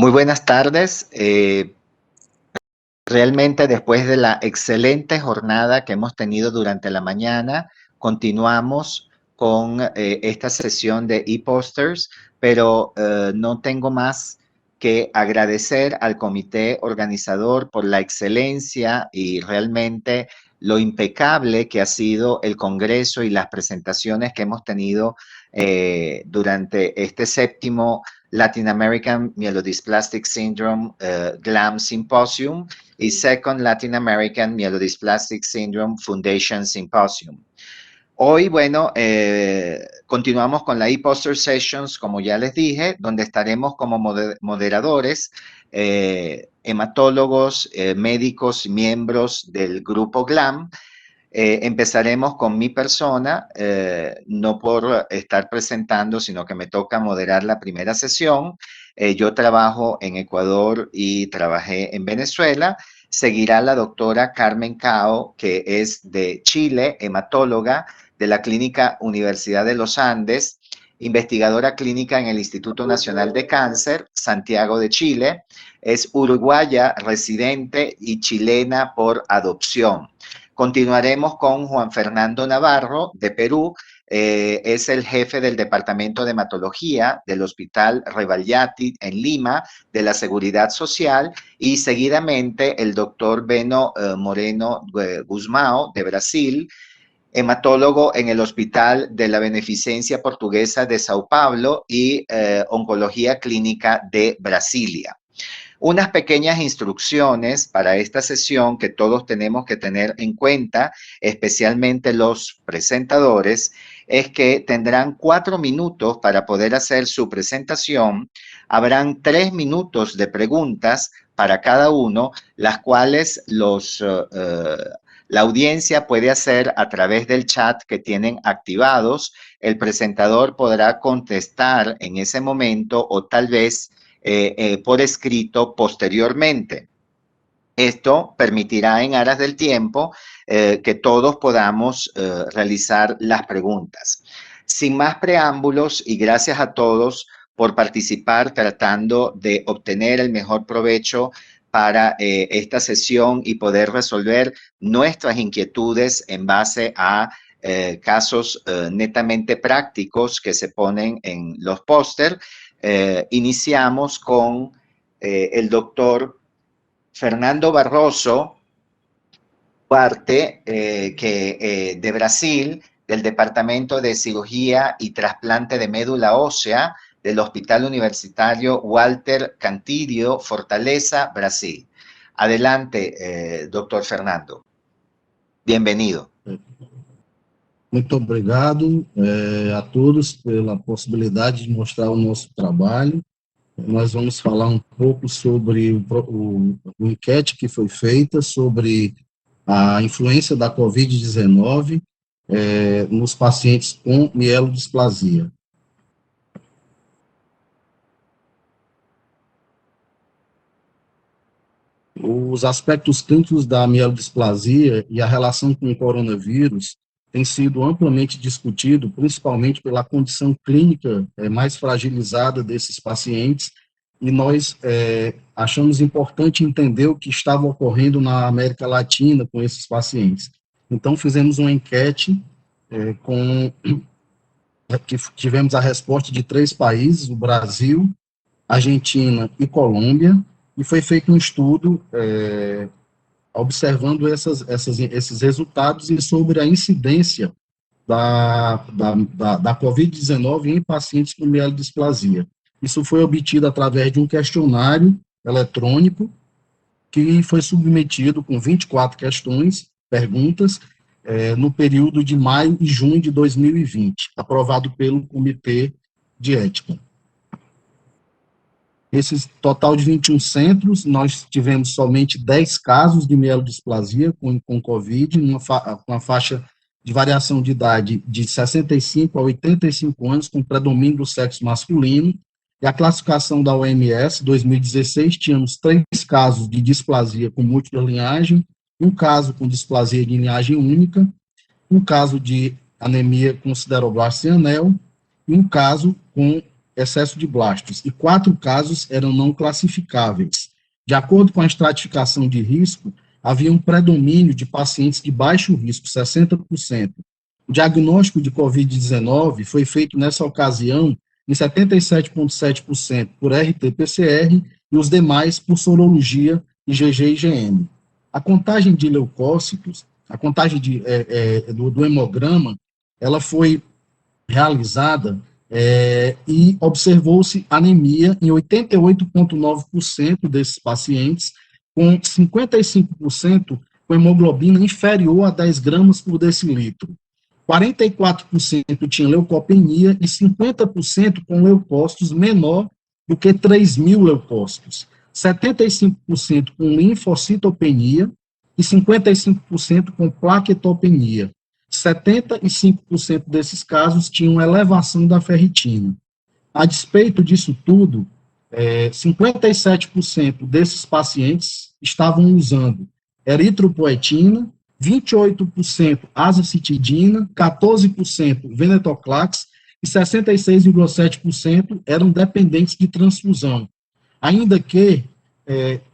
Muy buenas tardes. Realmente después de la excelente jornada que hemos tenido durante la mañana, continuamos con esta sesión de e-posters, pero no tengo más que agradecer al comité organizador por la excelencia y realmente lo impecable que ha sido el congreso y las presentaciones que hemos tenido durante este séptimo Latin American Myelodysplastic Syndrome GLAM Symposium y Second Latin American Myelodysplastic Syndrome Foundation Symposium. Hoy, bueno, continuamos con la e-poster sessions, como ya les dije, donde estaremos como moderadores, hematólogos, médicos, miembros del grupo GLAM. Empezaremos con mi persona, no por estar presentando, sino que me toca moderar la primera sesión. Yo trabajo en Ecuador y trabajé en Venezuela. Seguirá la doctora Carmen Cao, que es de Chile, hematóloga de la Clínica Universidad de los Andes, investigadora clínica en el Instituto Nacional de Cáncer, Santiago de Chile. Es uruguaya, residente y chilena por adopción. Continuaremos con Juan Fernando Navarro, de Perú. Es el jefe del Departamento de Hematología del Hospital Rebagliati en Lima, de la Seguridad Social, y seguidamente el doctor Beno Moreno Guzmão, de Brasil, hematólogo en el Hospital de la Beneficencia Portuguesa de Sao Paulo y Oncología Clínica de Brasilia. Unas pequeñas instrucciones para esta sesión que todos tenemos que tener en cuenta, especialmente los presentadores, es que tendrán 4 minutos para poder hacer su presentación. Habrán 3 minutos de preguntas para cada uno, las cuales la audiencia puede hacer a través del chat que tienen activados. El presentador podrá contestar en ese momento o tal vez por escrito posteriormente. Esto permitirá en aras del tiempo que todos podamos realizar las preguntas. Sin más preámbulos y gracias a todos por participar tratando de obtener el mejor provecho para esta sesión y poder resolver nuestras inquietudes en base a casos netamente prácticos que se ponen en los póster. Iniciamos con el doctor Fernando Barroso Duarte, de Brasil, del Departamento de Cirugía y Trasplante de Médula Ósea del Hospital Universitario Walter Cantillo, Fortaleza, Brasil. Adelante, doctor Fernando. Bienvenido. Muito obrigado a todos pela possibilidade de mostrar o nosso trabalho. Nós vamos falar um pouco sobre o enquete que foi feita sobre a influência da COVID-19 nos pacientes com mielodisplasia. Os aspectos clínicos da mielodisplasia e a relação com o coronavírus tem sido amplamente discutido, principalmente pela condição clínica mais fragilizada desses pacientes, e nós achamos importante entender o que estava ocorrendo na América Latina com esses pacientes. Então, fizemos uma enquete que tivemos a resposta de 3 países, o Brasil, Argentina e Colômbia, e foi feito um estudo observando esses resultados e sobre a incidência da COVID-19 em pacientes com mielodisplasia. Isso foi obtido através de um questionário eletrônico que foi submetido com 24 perguntas, no período de maio e junho de 2020, aprovado pelo Comitê de Ética. Esse total de 21 centros, nós tivemos somente 10 casos de mielodisplasia com COVID, com a faixa de variação de idade de 65 a 85 anos, com predomínio do sexo masculino, e a classificação da OMS, 2016, tínhamos 3 casos de displasia com múltipla linhagem, 1 caso com displasia de linhagem única, 1 caso de anemia com sideroblasto sem anel, e 1 caso com excesso de blastos, e 4 casos eram não classificáveis. De acordo com a estratificação de risco, havia um predomínio de pacientes de baixo risco, 60%. O diagnóstico de Covid-19 foi feito nessa ocasião em 77,7% por RT-PCR e os demais por sorologia IgG e IgM. A contagem de leucócitos, a contagem do hemograma, ela foi realizada e observou-se anemia em 88,9% desses pacientes, com 55% com hemoglobina inferior a 10 gramas por decilitro. 44% tinha leucopenia e 50% com leucócitos menor do que 3.000 leucócitos. 75% com linfocitopenia e 55% com plaquetopenia. 75% desses casos tinham elevação da ferritina. A despeito disso tudo, 57% desses pacientes estavam usando eritropoetina, 28% azacitidina, 14% venetoclax e 66,7% eram dependentes de transfusão, ainda que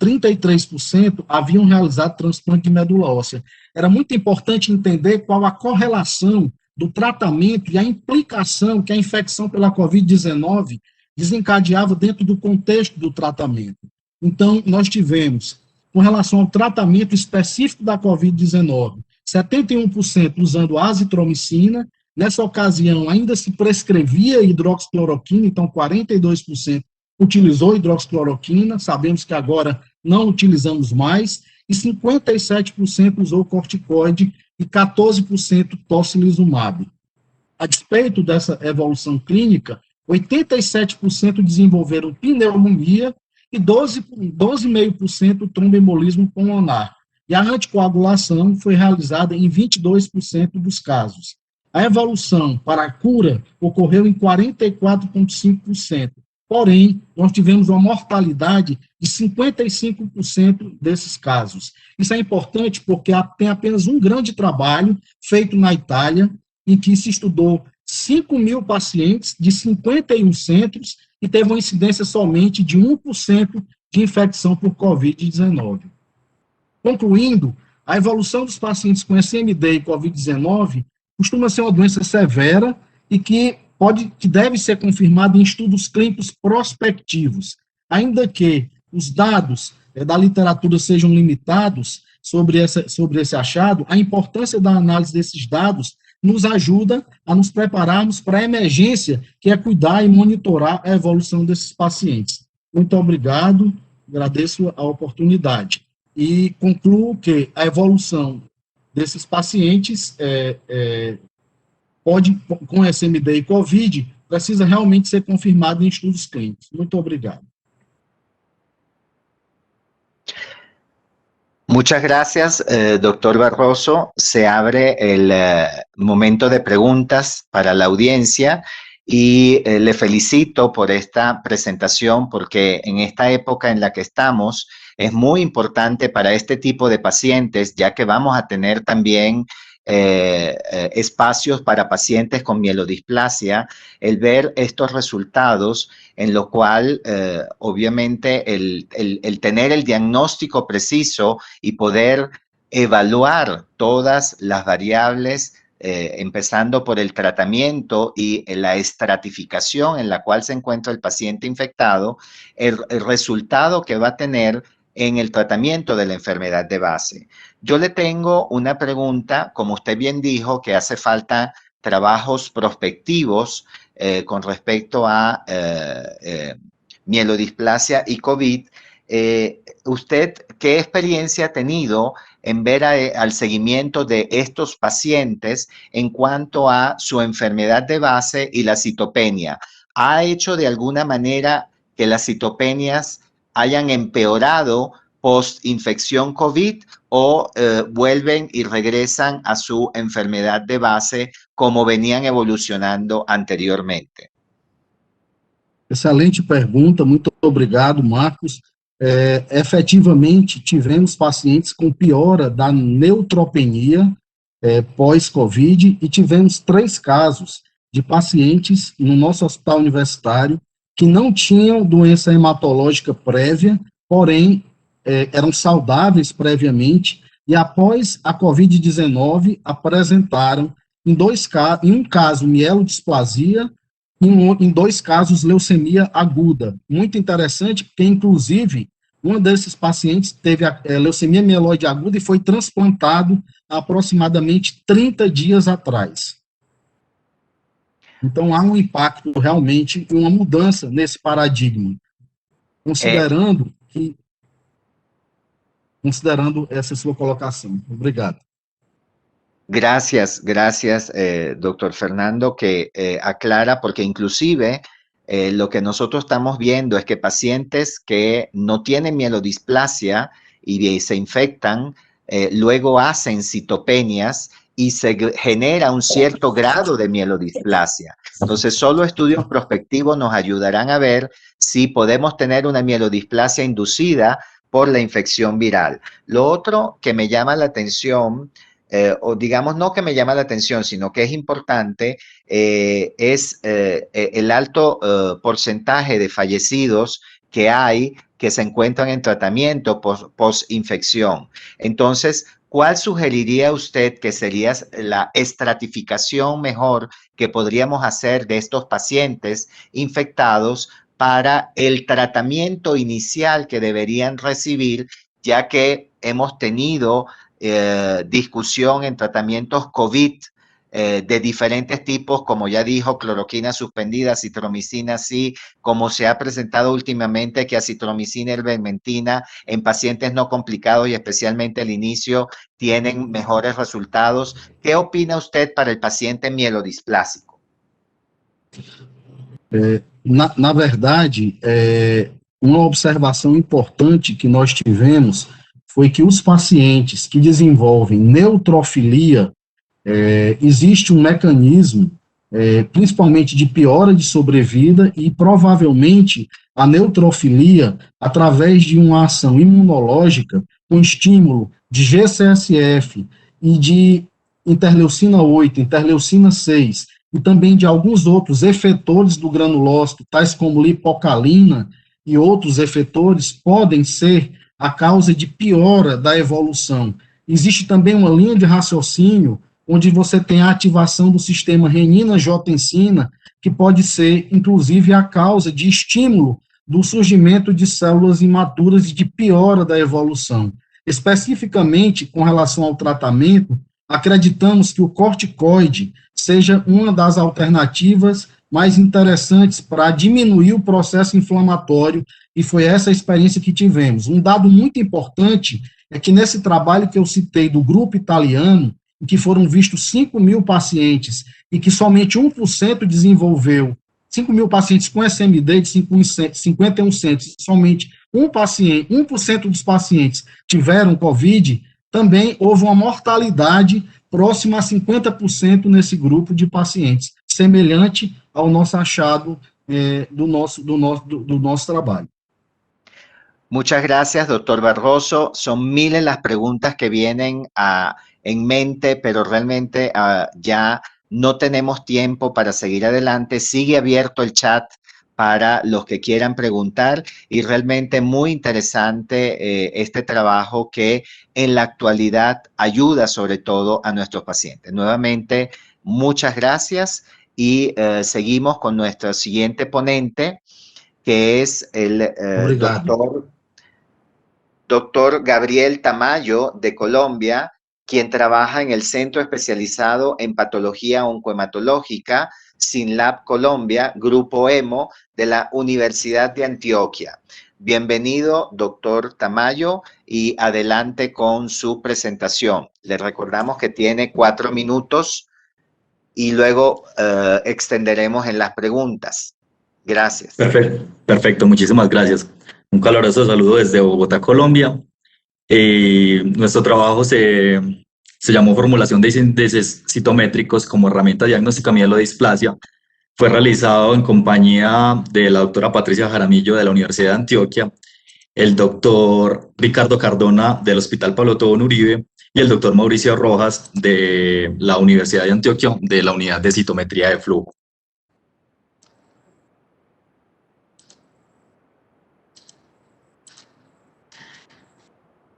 33% haviam realizado transplante de medula óssea. Era muito importante entender qual a correlação do tratamento e a implicação que a infecção pela Covid-19 desencadeava dentro do contexto do tratamento. Então, nós tivemos, com relação ao tratamento específico da Covid-19, 71% usando azitromicina. Nessa ocasião, ainda se prescrevia hidroxicloroquina, então 42% utilizou hidroxicloroquina, sabemos que agora não utilizamos mais, e 57% usou corticoide e 14% tocilizumab. A despeito dessa evolução clínica, 87% desenvolveram pneumonia e 12,5% tromboembolismo pulmonar. E a anticoagulação foi realizada em 22% dos casos. A evolução para a cura ocorreu em 44,5%. Porém, nós tivemos uma mortalidade de 55% desses casos. Isso é importante porque tem apenas um grande trabalho feito na Itália, em que se estudou 5.000 pacientes de 51 centros e teve uma incidência somente de 1% de infecção por Covid-19. Concluindo, a evolução dos pacientes com SMD e Covid-19 costuma ser uma doença severa e que deve ser confirmada em estudos clínicos prospectivos, ainda que os dados da literatura sejam limitados sobre esse achado. A importância da análise desses dados nos ajuda a nos prepararmos para a emergência, que é cuidar e monitorar a evolução desses pacientes. Muito obrigado, agradeço a oportunidade. E concluo que a evolução desses pacientes com SMD e COVID, precisa realmente ser confirmada em estudos clínicos. Muito obrigado. Muchas gracias, doctor Barroso. Se abre el momento de preguntas para la audiencia y le felicito por esta presentación porque en esta época en la que estamos es muy importante para este tipo de pacientes, ya que vamos a tener también espacios para pacientes con mielodisplasia, el ver estos resultados en lo cual obviamente el tener el diagnóstico preciso y poder evaluar todas las variables, empezando por el tratamiento y la estratificación en la cual se encuentra el paciente infectado, el resultado que va a tener en el tratamiento de la enfermedad de base. Yo le tengo una pregunta, como usted bien dijo, que hace falta trabajos prospectivos con respecto a mielodisplasia y COVID. ¿Usted qué experiencia ha tenido en ver al seguimiento de estos pacientes en cuanto a su enfermedad de base y la citopenia? ¿Ha hecho de alguna manera que las citopenias hayan empeorado post-infección COVID o vuelven y regresan a su enfermedad de base como venían evolucionando anteriormente? Excelente pergunta, muito obrigado, Marcos. Efetivamente, tivemos pacientes com piora da neutropenia pós-Covid e tivemos 3 casos de pacientes no nosso hospital universitário que não tinham doença hematológica prévia, porém eram saudáveis previamente e após a COVID-19 apresentaram em um caso mielodisplasia, em 2 casos leucemia aguda. Muito interessante, porque inclusive um desses pacientes teve a leucemia mieloide aguda e foi transplantado há aproximadamente 30 dias atrás. Então, há um impacto realmente e uma mudança nesse paradigma, considerando essa sua colocação. Obrigado. Gracias, doctor Fernando, que aclara, porque inclusive lo que nosotros estamos viendo es que pacientes que no tienen mielodisplasia y se infectan, luego hacen citopenias y se genera un cierto grado de mielodisplasia. Entonces, solo estudios prospectivos nos ayudarán a ver si podemos tener una mielodisplasia inducida por la infección viral. Lo otro que me llama la atención, o digamos no que me llama la atención, sino que es importante, es el alto porcentaje de fallecidos que hay que se encuentran en tratamiento post-infección. Entonces, ¿cuál sugeriría usted que sería la estratificación mejor que podríamos hacer de estos pacientes infectados para el tratamiento inicial que deberían recibir, ya que hemos tenido discusión en tratamientos COVID de diferentes tipos, como ya dijo, cloroquina suspendida, acitromicina, sí, como se ha presentado últimamente que acitromicina y ivermectina en pacientes no complicados y especialmente al inicio tienen mejores resultados. ¿Qué opina usted para el paciente mielodisplásico? Na verdade, uma observação importante que nós tivemos foi que os pacientes que desenvolvem neutrofilia, existe um mecanismo, principalmente de piora de sobrevida e provavelmente a neutrofilia, através de uma ação imunológica com estímulo de GCSF e de interleucina 8, interleucina 6, e também de alguns outros efetores do granulócito, tais como lipocalina e outros efetores, podem ser a causa de piora da evolução. Existe também uma linha de raciocínio onde você tem a ativação do sistema renina-angiotensina, que pode ser, inclusive, a causa de estímulo do surgimento de células imaturas e de piora da evolução. Especificamente, com relação ao tratamento, acreditamos que o corticoide seja uma das alternativas mais interessantes para diminuir o processo inflamatório, e foi essa a experiência que tivemos. Um dado muito importante é que nesse trabalho que eu citei do grupo italiano, em que foram vistos 5.000 pacientes e que somente 1% desenvolveu, 5.000 pacientes com SMD de 51 centros, somente 1% dos pacientes tiveram COVID, também houve uma mortalidade próxima a 50% nesse grupo de pacientes, semelhante ao nosso achado do nosso trabalho. Muchas gracias, doctor Barroso. Son miles las preguntas que vienen en mente, pero realmente ya no tenemos tiempo para seguir adelante. Sigue abierto el chat para los que quieran preguntar y realmente muy interesante este trabajo que en la actualidad ayuda sobre todo a nuestros pacientes. Nuevamente, muchas gracias y seguimos con nuestro siguiente ponente, que es el doctor Gabriel Tamayo de Colombia, quien trabaja en el Centro Especializado en Patología Oncohematológica, SYNLAB Colombia, Grupo EMO, de la Universidad de Antioquia. Bienvenido, doctor Tamayo, y adelante con su presentación. Le recordamos que tiene 4 minutos y luego extenderemos en las preguntas. Gracias. Perfecto, muchísimas gracias. Un caluroso saludo desde Bogotá, Colombia. Nuestro trabajo se llamó formulación de índices citométricos como herramienta diagnóstica mielodisplasia. Fue realizado en compañía de la doctora Patricia Jaramillo de la Universidad de Antioquia, el doctor Ricardo Cardona del Hospital Pablo Tobón Uribe y el doctor Mauricio Rojas de la Universidad de Antioquia de la Unidad de Citometría de Flujo.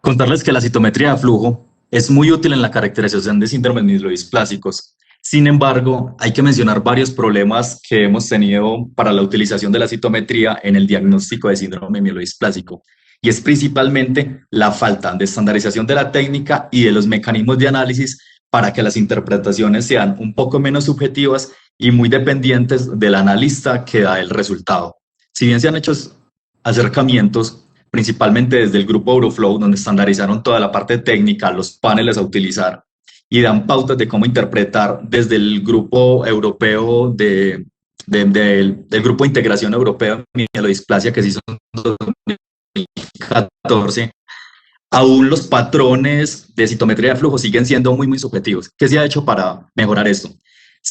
Contarles que la citometría de flujo es muy útil en la caracterización de síndromes mielodisplásicos. Sin embargo, hay que mencionar varios problemas que hemos tenido para la utilización de la citometría en el diagnóstico de síndrome mielodisplásico. Y es principalmente la falta de estandarización de la técnica y de los mecanismos de análisis para que las interpretaciones sean un poco menos subjetivas y muy dependientes del analista que da el resultado. Si bien se han hecho acercamientos, principalmente desde el grupo Euroflow, donde estandarizaron toda la parte técnica, los paneles a utilizar, y dan pautas de cómo interpretar desde el grupo europeo del grupo de integración europeo en mielodisplasia que se hizo en 2014, aún los patrones de citometría de flujo siguen siendo muy subjetivos. ¿Qué se ha hecho para mejorar esto?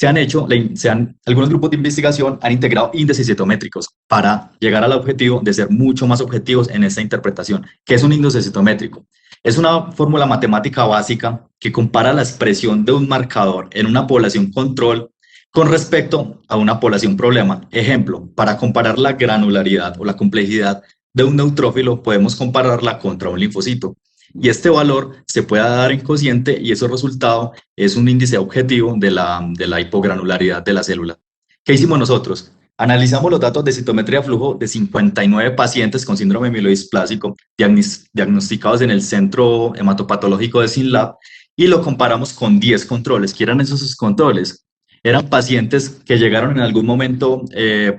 Algunos grupos de investigación han integrado índices citométricos para llegar al objetivo de ser mucho más objetivos en esta interpretación. ¿Qué es un índice citométrico? Es una fórmula matemática básica que compara la expresión de un marcador en una población control con respecto a una población problema. Ejemplo, para comparar la granularidad o la complejidad de un neutrófilo, podemos compararla contra un linfocito. Y este valor se puede dar en cociente y ese resultado es un índice objetivo de la hipogranularidad de la célula. ¿Qué hicimos nosotros? Analizamos los datos de citometría de flujo de 59 pacientes con síndrome mielodisplásico diagnosticados en el Centro Hematopatológico de SYNLAB y lo comparamos con 10 controles. ¿Qué eran esos controles? Eran pacientes que llegaron en algún momento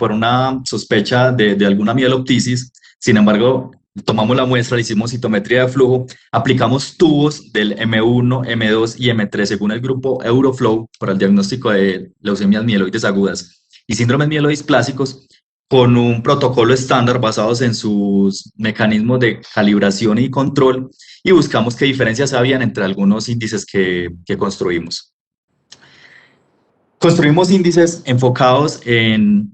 por una sospecha de alguna mieloptisis. Sin embargo, tomamos la muestra, le hicimos citometría de flujo, aplicamos tubos del M1, M2 y M3 según el grupo Euroflow para el diagnóstico de leucemias mieloides agudas y síndromes mielodisplásicos con un protocolo estándar basados en sus mecanismos de calibración y control y buscamos qué diferencias habían entre algunos índices que construimos. Construimos índices enfocados en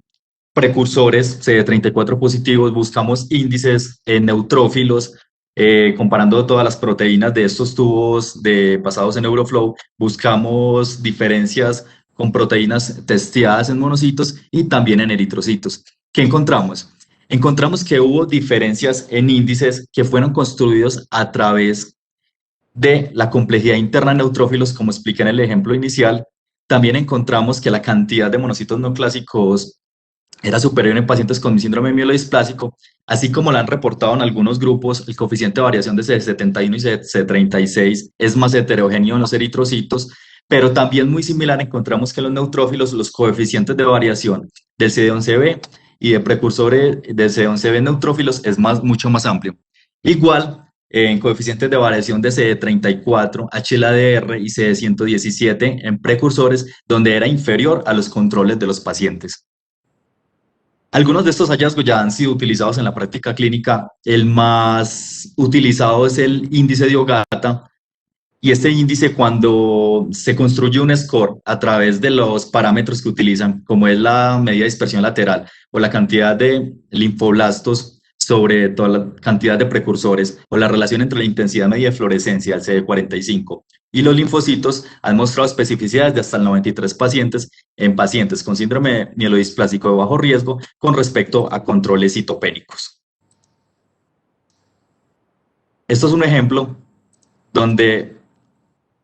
precursores CD34 positivos, buscamos índices en neutrófilos, comparando todas las proteínas de estos tubos basados en Euroflow, buscamos diferencias con proteínas testeadas en monocitos y también en eritrocitos. ¿Qué encontramos? Encontramos que hubo diferencias en índices que fueron construidos a través de la complejidad interna de neutrófilos, como expliqué en el ejemplo inicial. También encontramos que la cantidad de monocitos no clásicos era superior en pacientes con síndrome mielodisplásico, así como lo han reportado en algunos grupos, el coeficiente de variación de CD71 y CD36 es más heterogéneo en los eritrocitos, pero también muy similar encontramos que en los neutrófilos los coeficientes de variación del CD11B y de precursores del CD11B en neutrófilos es mucho más amplio. Igual, en coeficientes de variación de CD34, HLA-DR y CD117 en precursores, donde era inferior a los controles de los pacientes. Algunos de estos hallazgos ya han sido utilizados en la práctica clínica. El más utilizado es el índice de Ogata, y este índice, cuando se construye un score a través de los parámetros que utilizan, como es la medida de dispersión lateral o la cantidad de linfoblastos sobre toda la cantidad de precursores o la relación entre la intensidad media de fluorescencia, el CD45, y los linfocitos, han mostrado especificidades de hasta el 93% en pacientes con síndrome mielodisplásico de bajo riesgo con respecto a controles citopénicos. Esto es un ejemplo donde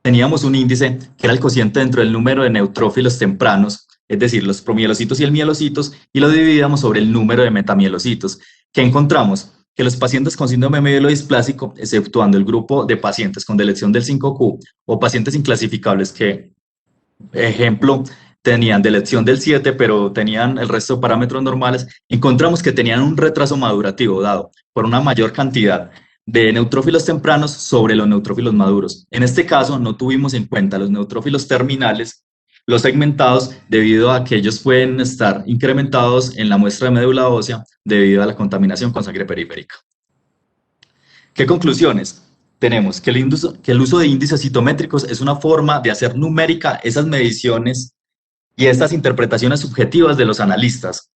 teníamos un índice que era el cociente dentro del número de neutrófilos tempranos, es decir, los promielocitos y el mielocitos, y lo dividíamos sobre el número de metamielocitos. ¿Qué encontramos? Que los pacientes con síndrome mielodisplásico, exceptuando el grupo de pacientes con deleción del 5Q o pacientes inclasificables que, ejemplo, tenían deleción del 7, pero tenían el resto de parámetros normales, encontramos que tenían un retraso madurativo dado por una mayor cantidad de neutrófilos tempranos sobre los neutrófilos maduros. En este caso, no tuvimos en cuenta los neutrófilos terminales, los segmentados, debido a que ellos pueden estar incrementados en la muestra de médula ósea debido a la contaminación con sangre periférica. ¿Qué conclusiones? Tenemos que el uso de índices citométricos es una forma de hacer numérica esas mediciones y estas interpretaciones subjetivas de los analistas,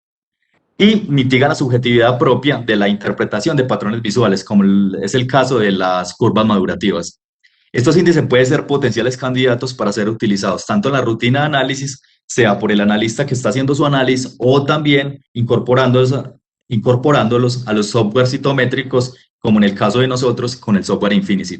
y mitiga la subjetividad propia de la interpretación de patrones visuales, como es el caso de las curvas madurativas. Estos índices pueden ser potenciales candidatos para ser utilizados tanto en la rutina de análisis, sea por el analista que está haciendo su análisis, o también incorporándolos a los software citométricos como en el caso de nosotros con el software Infinity.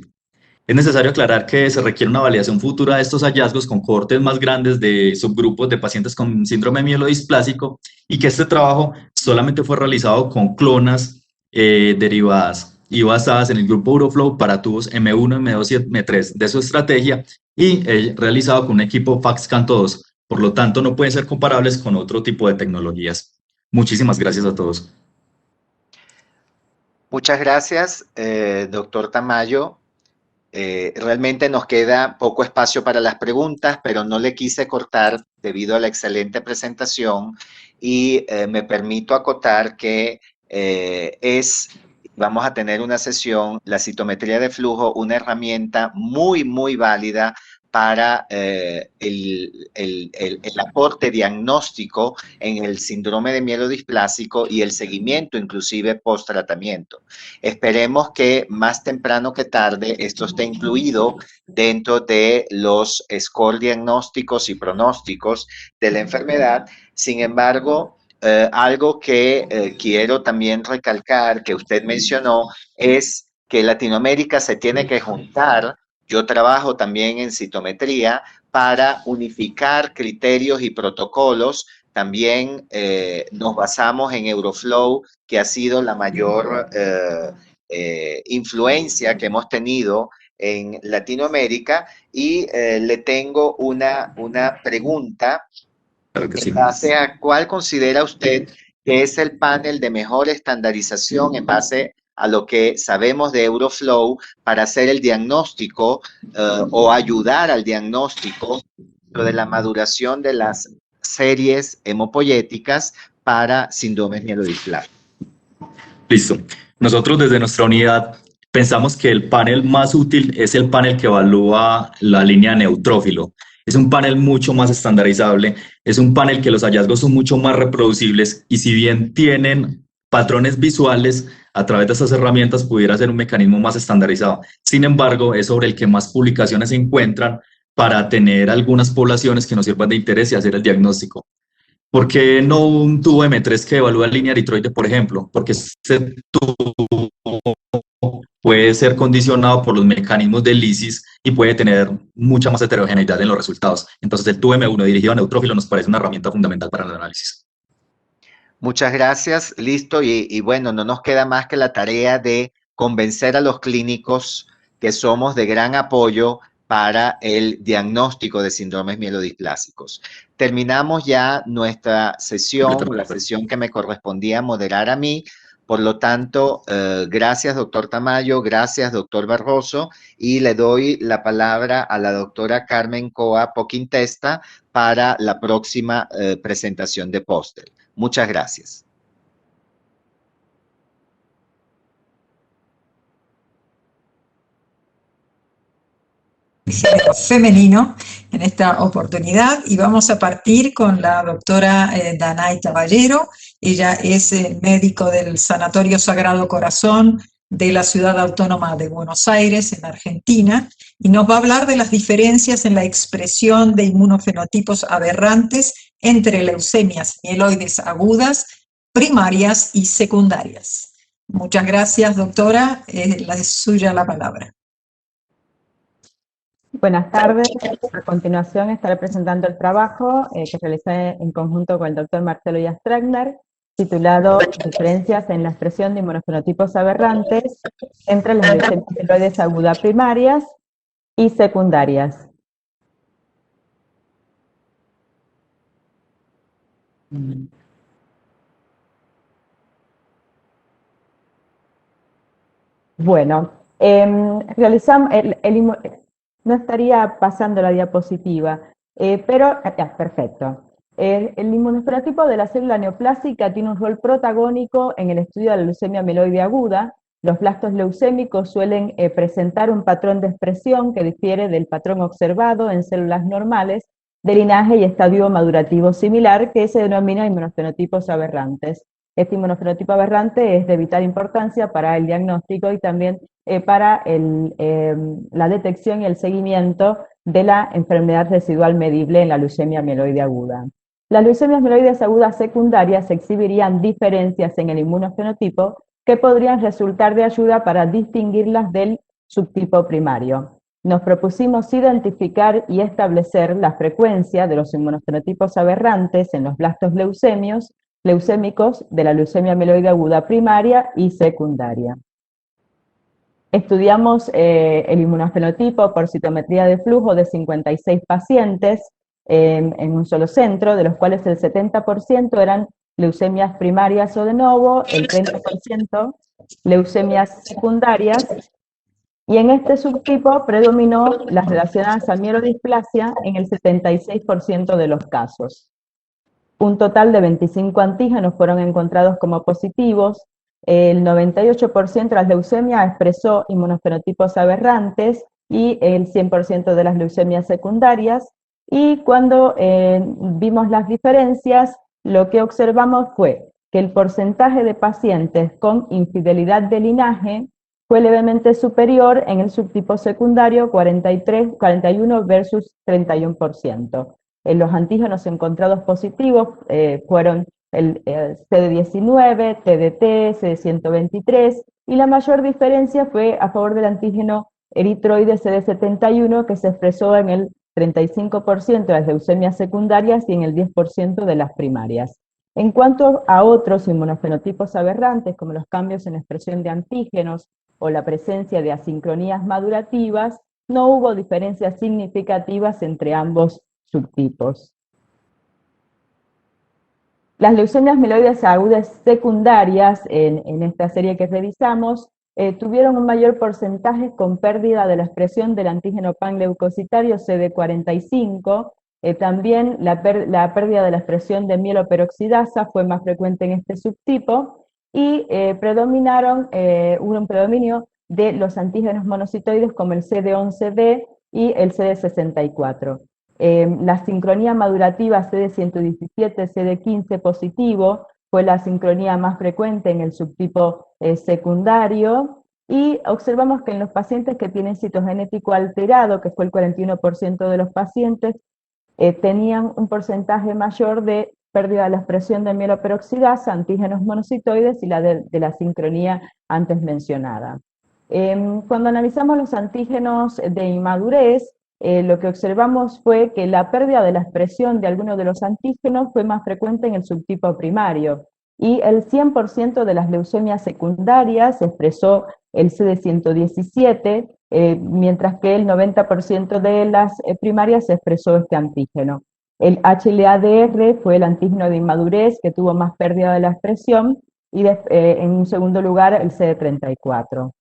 Es necesario aclarar que se requiere una validación futura de estos hallazgos con cohortes más grandes de subgrupos de pacientes con síndrome mielodisplásico y que este trabajo solamente fue realizado con clonas derivadas y basadas en el grupo Euroflow para tubos M1, M2 y M3 de su estrategia y realizado con un equipo FACSCanto 2. Por lo tanto, no pueden ser comparables con otro tipo de tecnologías. Muchísimas gracias a todos. Muchas gracias, doctor Tamayo. Realmente nos queda poco espacio para las preguntas, pero no le quise cortar debido a la excelente presentación y me permito acotar que vamos a tener una sesión, la citometría de flujo, una herramienta muy, muy válida para el aporte diagnóstico en el síndrome de mielodisplásico y el seguimiento inclusive post-tratamiento. Esperemos que más temprano que tarde esto esté incluido dentro de los score diagnósticos y pronósticos de la enfermedad. Sin embargo, algo que quiero también recalcar que usted mencionó es que Latinoamérica se tiene que juntar. Yo trabajo también en citometría para unificar criterios y protocolos. También nos basamos en Euroflow, que ha sido la mayor influencia que hemos tenido en Latinoamérica. Y le tengo una pregunta. Claro que sí. En base a cuál considera usted que es el panel de mejor estandarización en base a lo que sabemos de Euroflow para hacer el diagnóstico o ayudar al diagnóstico de la maduración de las series hemopoyéticas para síndromes mielodisplásico. Listo. Nosotros desde nuestra unidad pensamos que el panel más útil es el panel que evalúa la línea neutrófilo. Es un panel mucho más estandarizable, es un panel que los hallazgos son mucho más reproducibles y si bien tienen patrones visuales, a través de estas herramientas pudiera ser un mecanismo más estandarizado. Sin embargo, es sobre el que más publicaciones se encuentran para tener algunas poblaciones que nos sirvan de interés y hacer el diagnóstico. ¿Por qué no un tubo M3 que evalúa línea eritroide, por ejemplo? Porque ese tubo puede ser condicionado por los mecanismos de lisis y puede tener mucha más heterogeneidad en los resultados. Entonces, el tubo M1 dirigido a neutrófilo nos parece una herramienta fundamental para el análisis. Muchas gracias, listo. Y bueno, no nos queda más que la tarea de convencer a los clínicos que somos de gran apoyo para el diagnóstico de síndromes mielodisplásicos. Terminamos ya nuestra sesión, la sesión que me correspondía moderar a mí. Por lo tanto, gracias, doctor Tamayo, gracias, doctor Barroso, y le doy la palabra a la doctora Carmen Coa Poquintesta para la próxima presentación de póster. Muchas gracias. Femenino en esta oportunidad y vamos a partir con la doctora Danay Caballero. Ella es médico del Sanatorio Sagrado Corazón de la Ciudad Autónoma de Buenos Aires, en Argentina, y nos va a hablar de las diferencias en la expresión de inmunofenotipos aberrantes entre leucemias mieloides agudas, primarias y secundarias. Muchas gracias, doctora. Es suya la palabra. Buenas tardes. A continuación estaré presentando el trabajo que realicé en conjunto con el doctor Marcelo Jastragner, titulado Diferencias en la expresión de inmunofenotipos aberrantes entre las leucemias mieloides agudas primarias y secundarias. Bueno, realizamos no estaría pasando la diapositiva, pero perfecto. El inmunofenotipo de la célula neoplásica tiene un rol protagónico en el estudio de la leucemia mieloide aguda. Los blastos leucémicos suelen presentar un patrón de expresión que difiere del patrón observado en células normales de linaje y estadio madurativo similar, que se denomina inmunofenotipos aberrantes. Este inmunofenotipo aberrante es de vital importancia para el diagnóstico y también para la detección y el seguimiento de la enfermedad residual medible en la leucemia mieloide aguda. Las leucemias mieloides agudas secundarias exhibirían diferencias en el inmunofenotipo que podrían resultar de ayuda para distinguirlas del subtipo primario. Nos propusimos identificar y establecer la frecuencia de los inmunofenotipos aberrantes en los blastos leucémicos de la leucemia mieloide aguda primaria y secundaria. Estudiamos el inmunofenotipo por citometría de flujo de 56 pacientes en un solo centro, de los cuales el 70% eran leucemias primarias o de novo, el 30% leucemias secundarias, y en este subtipo predominó las relacionadas a mielodisplasia en el 76% de los casos. Un total de 25 antígenos fueron encontrados como positivos. El 98% de las leucemias expresó inmunofenotipos aberrantes y el 100% de las leucemias secundarias. Y cuando vimos las diferencias, lo que observamos fue que el porcentaje de pacientes con infidelidad de linaje fue levemente superior en el subtipo secundario, 41 versus 31%. Los antígenos encontrados positivos fueron el CD19, TDT, CD123, y la mayor diferencia fue a favor del antígeno eritroide CD71, que se expresó en el 35% de las leucemias secundarias y en el 10% de las primarias. En cuanto a otros inmunofenotipos aberrantes, como los cambios en expresión de antígenos o la presencia de asincronías madurativas, no hubo diferencias significativas entre ambos subtipos. Las leucemias mieloides agudas secundarias, en esta serie que revisamos, tuvieron un mayor porcentaje con pérdida de la expresión del antígeno panleucocitario CD45, también la pérdida de la expresión de mieloperoxidasa fue más frecuente en este subtipo, y hubo un predominio de los antígenos monocitoides como el CD11B y el CD64. La sincronía madurativa CD117, CD15 positivo fue la sincronía más frecuente en el subtipo secundario, y observamos que en los pacientes que tienen citogenético alterado, que fue el 41% de los pacientes, tenían un porcentaje mayor de pérdida de la expresión de mieloperoxidasa, antígenos monocitoides y la de la sincronía antes mencionada. Cuando analizamos los antígenos de inmadurez, lo que observamos fue que la pérdida de la expresión de algunos de los antígenos fue más frecuente en el subtipo primario, y el 100% de las leucemias secundarias expresó el CD117, mientras que el 90% de las primarias expresó este antígeno. El HLA-DR fue el antígeno de inmadurez que tuvo más pérdida de la expresión, y en un segundo lugar el CD34.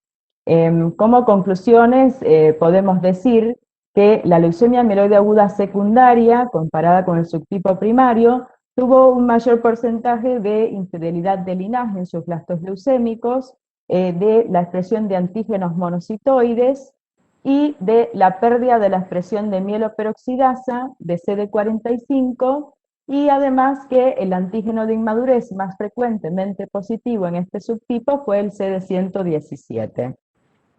Como conclusiones, podemos decir que la leucemia mieloide aguda secundaria, comparada con el subtipo primario, tuvo un mayor porcentaje de infidelidad de linaje en sus blastos leucémicos, de la expresión de antígenos monocitoides y de la pérdida de la expresión de mieloperoxidasa de CD45, y además que el antígeno de inmadurez más frecuentemente positivo en este subtipo fue el CD117.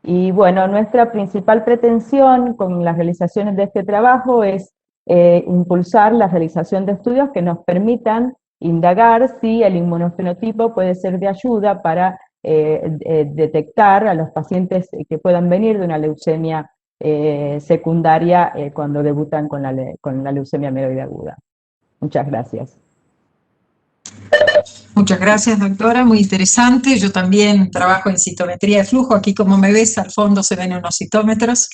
Y bueno, nuestra principal pretensión con las realizaciones de este trabajo es impulsar la realización de estudios que nos permitan indagar si el inmunofenotipo puede ser de ayuda para detectar a los pacientes que puedan venir de una leucemia secundaria cuando debutan con la leucemia mieloide aguda. Muchas gracias. Muchas gracias, doctora, muy interesante. Yo también trabajo en citometría de flujo. Aquí, como me ves, al fondo se ven unos citómetros.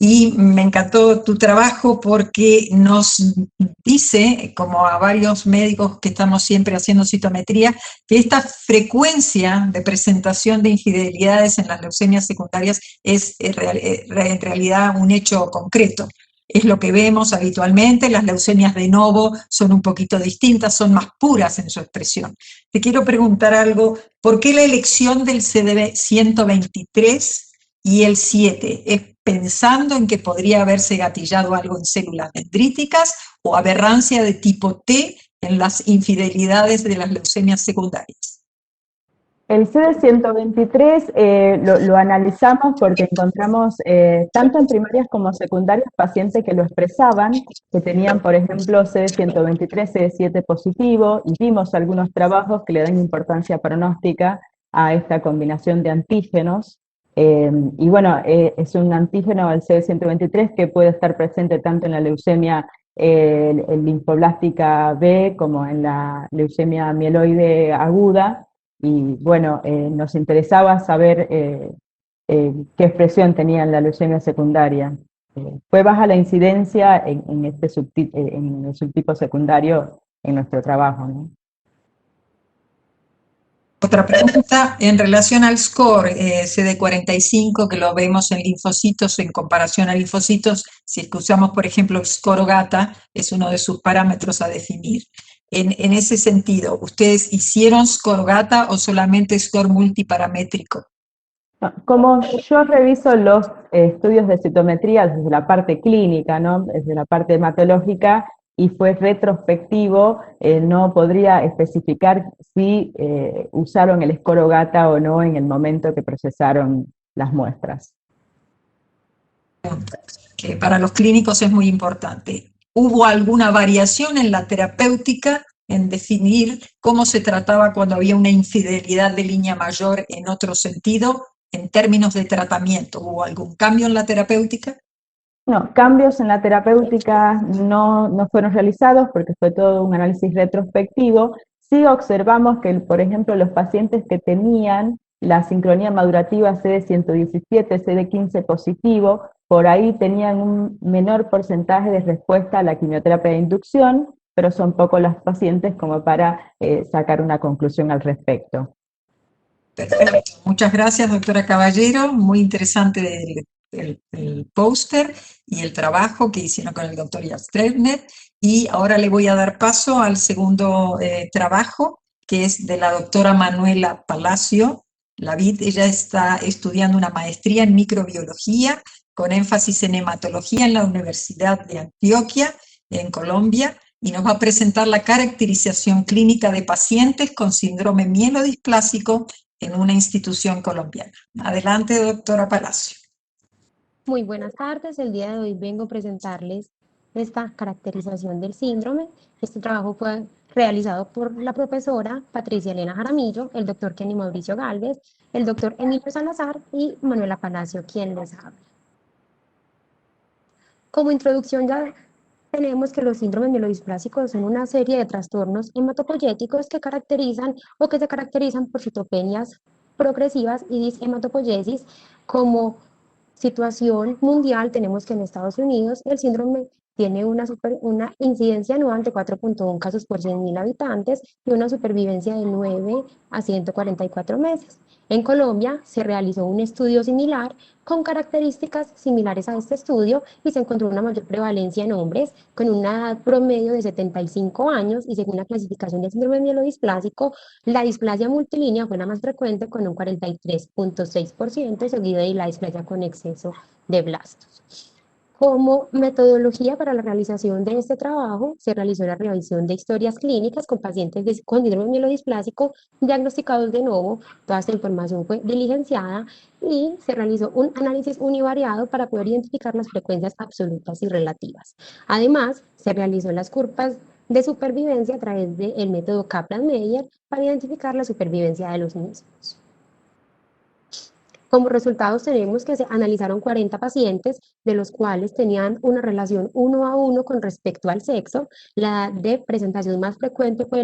Y me encantó tu trabajo porque nos dice, como a varios médicos que estamos siempre haciendo citometría, que esta frecuencia de presentación de infidelidades en las leucemias secundarias es en realidad un hecho concreto. Es lo que vemos habitualmente. Las leucemias de novo son un poquito distintas, son más puras en su expresión. Te quiero preguntar algo, ¿por qué la elección del CD123 y el 7? ¿Es pensando en que podría haberse gatillado algo en células dendríticas o aberrancia de tipo T en las infidelidades de las leucemias secundarias? El CD123 lo analizamos porque encontramos tanto en primarias como secundarias pacientes que lo expresaban, que tenían, por ejemplo, CD123, CD7 positivo, y vimos algunos trabajos que le dan importancia pronóstica a esta combinación de antígenos. Y bueno, es un antígeno, el CD123, que puede estar presente tanto en la leucemia linfoblástica B como en la leucemia mieloide aguda. Y bueno, nos interesaba saber qué expresión tenía en la leucemia secundaria. Fue baja la incidencia en el subtipo secundario en nuestro trabajo, ¿no? Otra pregunta en relación al score CD45, que lo vemos en linfocitos en comparación a linfocitos. Si es que usamos, por ejemplo, el score GATA, es uno de sus parámetros a definir. En ese sentido, ¿ustedes hicieron score GATA o solamente score multiparamétrico? Como yo reviso los estudios de citometría desde la parte clínica, ¿no? Desde la parte hematológica, y fue retrospectivo, no podría especificar si usaron el score GATA o no en el momento que procesaron las muestras. Que para los clínicos es muy importante. ¿Hubo alguna variación en la terapéutica en definir cómo se trataba cuando había una infidelidad de línea mayor en otro sentido, en términos de tratamiento? ¿Hubo algún cambio en la terapéutica? No, cambios en la terapéutica no fueron realizados porque fue todo un análisis retrospectivo. Sí observamos que, por ejemplo, los pacientes que tenían la sincronía madurativa CD117, CD15 positivo, por ahí tenían un menor porcentaje de respuesta a la quimioterapia de inducción, pero son pocos los pacientes como para sacar una conclusión al respecto. Perfecto. Muchas gracias, doctora Caballero. Muy interesante el póster y el trabajo que hicieron con el doctor Jastrebner. Y ahora le voy a dar paso al segundo trabajo, que es de la doctora Manuela Palacio Lavid. Ella está estudiando una maestría en microbiología con énfasis en hematología en la Universidad de Antioquia, en Colombia, y nos va a presentar la caracterización clínica de pacientes con síndrome mielodisplásico en una institución colombiana. Adelante, doctora Palacio. Muy buenas tardes. El día de hoy vengo a presentarles esta caracterización del síndrome. Este trabajo fue realizado por la profesora Patricia Elena Jaramillo, el doctor Kenny Mauricio Gálvez, el doctor Emilio Salazar y Manuela Palacio, quien les habla. Como introducción ya tenemos que los síndromes mielodisplásicos son una serie de trastornos hematopoyéticos que caracterizan o que se caracterizan por citopenias progresivas y dishematopoiesis. Como situación mundial, tenemos que en Estados Unidos el síndrome tiene una incidencia anual de 4.1 casos por 100.000 habitantes y una supervivencia de 9 a 144 meses. En Colombia se realizó un estudio similar con características similares a este estudio y se encontró una mayor prevalencia en hombres con una edad promedio de 75 años y según la clasificación del síndrome mielodisplásico, la displasia multilínea fue la más frecuente con un 43.6% seguido de la displasia con exceso de blastos. Como metodología para la realización de este trabajo, se realizó la revisión de historias clínicas con pacientes con síndrome mielodisplásico diagnosticados de nuevo. Toda esta información fue diligenciada y se realizó un análisis univariado para poder identificar las frecuencias absolutas y relativas. Además, se realizó las curvas de supervivencia a través del método Kaplan-Meier para identificar la supervivencia de los mismos. Como resultados tenemos que se analizaron 40 pacientes, de los cuales tenían una relación 1 a 1 con respecto al sexo. La de presentación más frecuente fue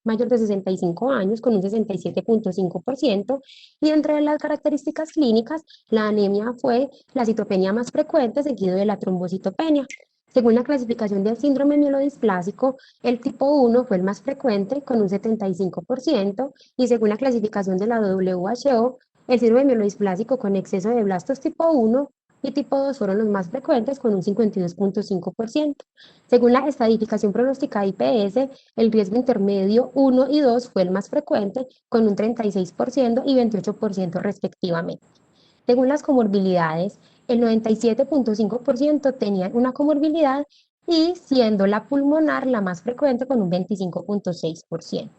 mayor de 65 años, con un 67.5%, y entre las características clínicas, la anemia fue la citopenia más frecuente, seguido de la trombocitopenia. Según la clasificación del síndrome mielodisplásico, el tipo 1 fue el más frecuente, con un 75%, y según la clasificación de la WHO, el síndrome mielodisplásico con exceso de blastos tipo 1 y tipo 2 fueron los más frecuentes con un 52.5%. Según la estadificación pronóstica IPS, el riesgo intermedio 1 y 2 fue el más frecuente con un 36% y 28% respectivamente. Según las comorbilidades, el 97.5% tenían una comorbilidad y siendo la pulmonar la más frecuente con un 25.6%.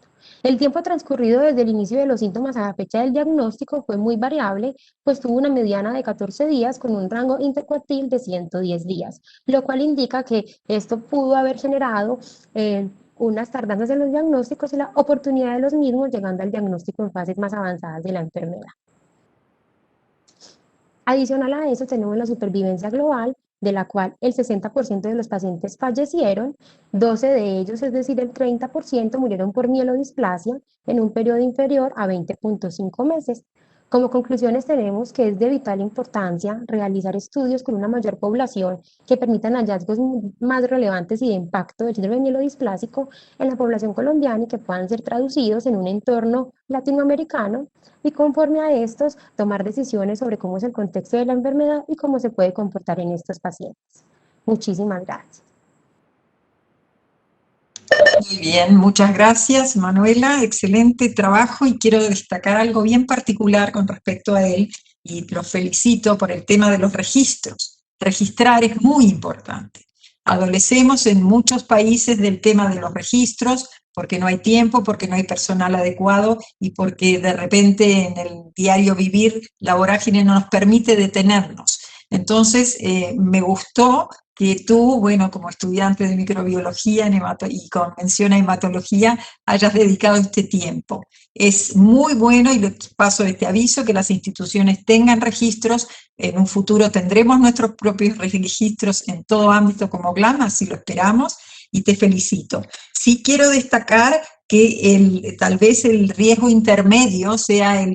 El tiempo transcurrido desde el inicio de los síntomas a la fecha del diagnóstico fue muy variable, pues tuvo una mediana de 14 días con un rango intercuartil de 110 días, lo cual indica que esto pudo haber generado unas tardanzas en los diagnósticos y la oportunidad de los mismos, llegando al diagnóstico en fases más avanzadas de la enfermedad. Adicional a eso, tenemos la supervivencia global, de la cual el 60% de los pacientes fallecieron, 12 de ellos, es decir, el 30%, murieron por mielodisplasia en un periodo inferior a 20.5 meses. Como conclusiones tenemos que es de vital importancia realizar estudios con una mayor población que permitan hallazgos más relevantes y de impacto del síndrome mielodisplásico en la población colombiana y que puedan ser traducidos en un entorno latinoamericano y conforme a estos tomar decisiones sobre cómo es el contexto de la enfermedad y cómo se puede comportar en estos pacientes. Muchísimas gracias. Muy bien, muchas gracias, Manuela, excelente trabajo, y quiero destacar algo bien particular con respecto a él, y los felicito por el tema de los registros. Registrar es muy importante. Adolecemos en muchos países del tema de los registros, porque no hay tiempo, porque no hay personal adecuado y porque de repente en el diario vivir la vorágine no nos permite detenernos. Entonces, me gustó que tú, bueno, como estudiante de microbiología y con mención a hematología, hayas dedicado este tiempo. Es muy bueno, y les paso este aviso, que las instituciones tengan registros. En un futuro tendremos nuestros propios registros en todo ámbito como GLAM, así lo esperamos, y te felicito. Sí quiero destacar que tal vez el riesgo intermedio sea el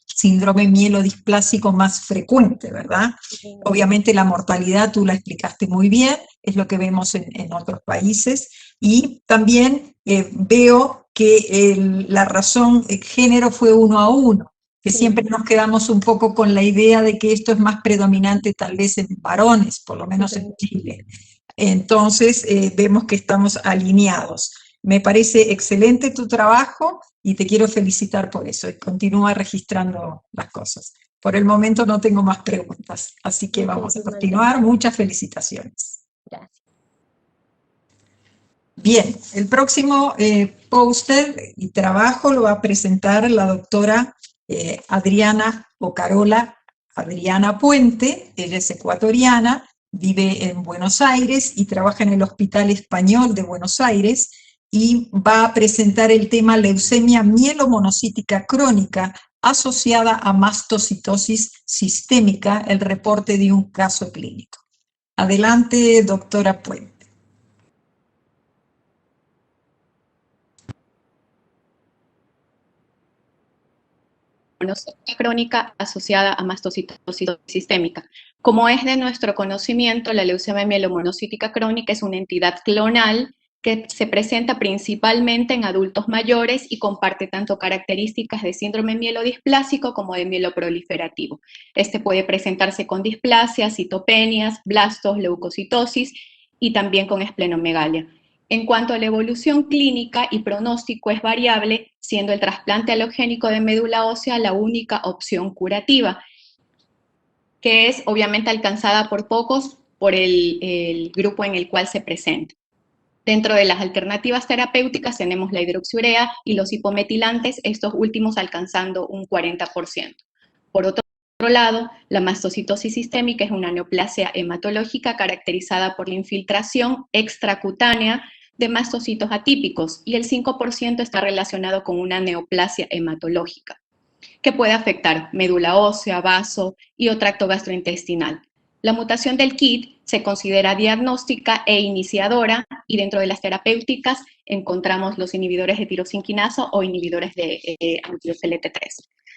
síndrome mielodisplásico más frecuente, ¿verdad? Obviamente la mortalidad, tú la explicaste muy bien, es lo que vemos en otros países, y también veo que la razón género fue 1 a 1, que siempre nos quedamos un poco con la idea de que esto es más predominante tal vez en varones, por lo menos en Chile. Entonces, vemos que estamos alineados. Me parece excelente tu trabajo y te quiero felicitar por eso. Y continúa registrando las cosas. Por el momento no tengo más preguntas, así que vamos a continuar. Muchas felicitaciones. Gracias. Bien, el próximo póster y trabajo lo va a presentar la doctora Adriana Puente. Ella es ecuatoriana, vive en Buenos Aires y trabaja en el Hospital Español de Buenos Aires, y va a presentar el tema leucemia mielomonocítica crónica asociada a mastocitosis sistémica, el reporte de un caso clínico. Adelante, doctora Puente. Crónica asociada a mastocitosis sistémica. Como es de nuestro conocimiento, la leucemia mielomonocítica crónica es una entidad clonal que se presenta principalmente en adultos mayores y comparte tanto características de síndrome mielodisplásico como de mieloproliferativo. Este puede presentarse con displasias, citopenias, blastos, leucocitosis y también con esplenomegalia. En cuanto a la evolución clínica y pronóstico, es variable, siendo el trasplante alogénico de médula ósea la única opción curativa, que es obviamente alcanzada por pocos por el grupo en el cual se presenta. Dentro de las alternativas terapéuticas tenemos la hidroxiurea y los hipometilantes, estos últimos alcanzando un 40%. Por otro lado, la mastocitosis sistémica es una neoplasia hematológica caracterizada por la infiltración extracutánea de mastocitos atípicos, y el 5% está relacionado con una neoplasia hematológica, que puede afectar médula ósea, vaso y o tracto gastrointestinal. La mutación del KIT se considera diagnóstica e iniciadora, y dentro de las terapéuticas encontramos los inhibidores de tirosinquinasa o inhibidores de anti-OCLT3.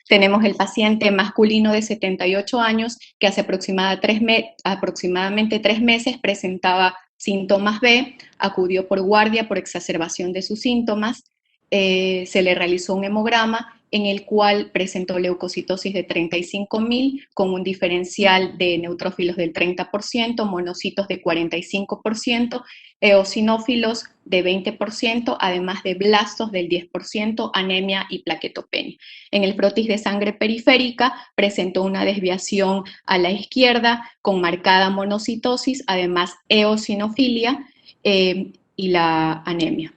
Tenemos el paciente masculino de 78 años que hace aproximadamente 3 meses presentaba síntomas B, acudió por guardia por exacerbación de sus síntomas, se le realizó un hemograma en el cual presentó leucocitosis de 35.000 con un diferencial de neutrófilos del 30%, monocitos de 45%, eosinófilos de 20%, además de blastos del 10%, anemia y plaquetopenia. En el frotis de sangre periférica presentó una desviación a la izquierda con marcada monocitosis, además eosinofilia y la anemia.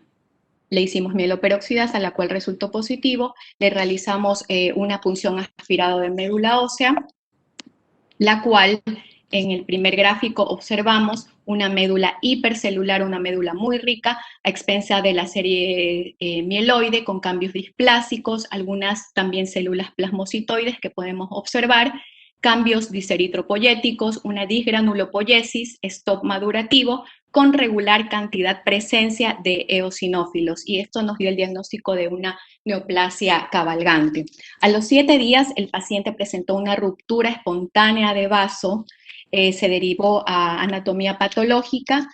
Le hicimos mieloperoxidasa, la cual resultó positivo. Le realizamos una punción aspirada de médula ósea, la cual En el primer gráfico observamos una médula hipercelular, una médula muy rica, a expensas de la serie mieloide, con cambios displásicos, algunas también células plasmocitoides que podemos observar, cambios diseritropoyéticos, una disgranulopoyesis, stop madurativo, con regular cantidad presencia de eosinófilos, y esto nos dio el diagnóstico de una neoplasia cabalgante. A los 7 días el paciente presentó una ruptura espontánea de vaso, se derivó a anatomía patológica.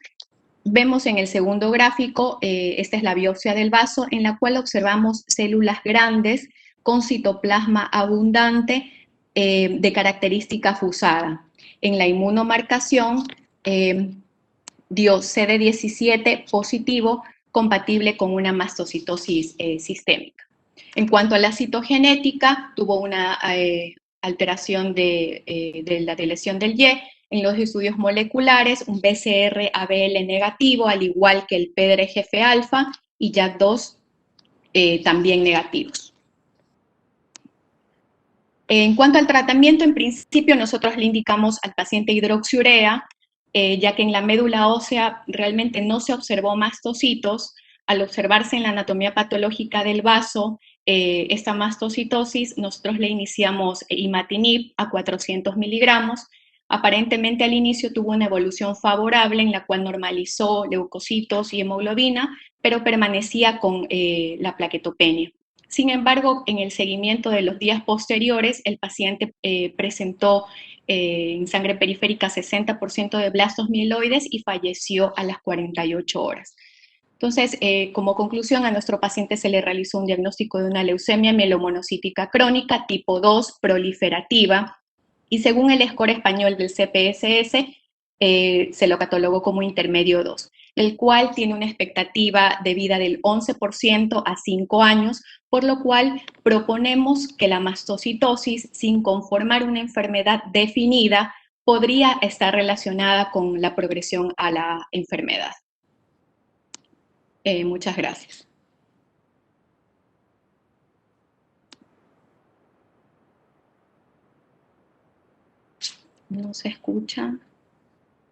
Vemos en el segundo gráfico, esta es la biopsia del vaso, en la cual observamos células grandes con citoplasma abundante de característica fusada. En la inmunomarcación dio CD17 positivo, compatible con una mastocitosis sistémica. En cuanto a la citogenética, tuvo una alteración de la lesión del Y. En los estudios moleculares, un BCR-ABL negativo, al igual que el PDRGF-alfa, y JAK2 también negativos. En cuanto al tratamiento, en principio nosotros le indicamos al paciente hidroxiurea, ya que en la médula ósea realmente no se observó mastocitos. Al observarse en la anatomía patológica del vaso esta mastocitosis, nosotros le iniciamos imatinib a 400 miligramos. Aparentemente al inicio tuvo una evolución favorable en la cual normalizó leucocitos y hemoglobina, pero permanecía con la plaquetopenia. Sin embargo, en el seguimiento de los días posteriores, el paciente presentó en sangre periférica 60% de blastos mieloides y falleció a las 48 horas. Entonces, como conclusión, a nuestro paciente se le realizó un diagnóstico de una leucemia mielomonocítica crónica tipo 2 proliferativa, y según el score español del CPSS, se lo catalogó como intermedio 2, el cual tiene una expectativa de vida del 11% a 5 años, por lo cual proponemos que la mastocitosis, sin conformar una enfermedad definida, podría estar relacionada con la progresión a la enfermedad. Muchas gracias. ¿No se escucha?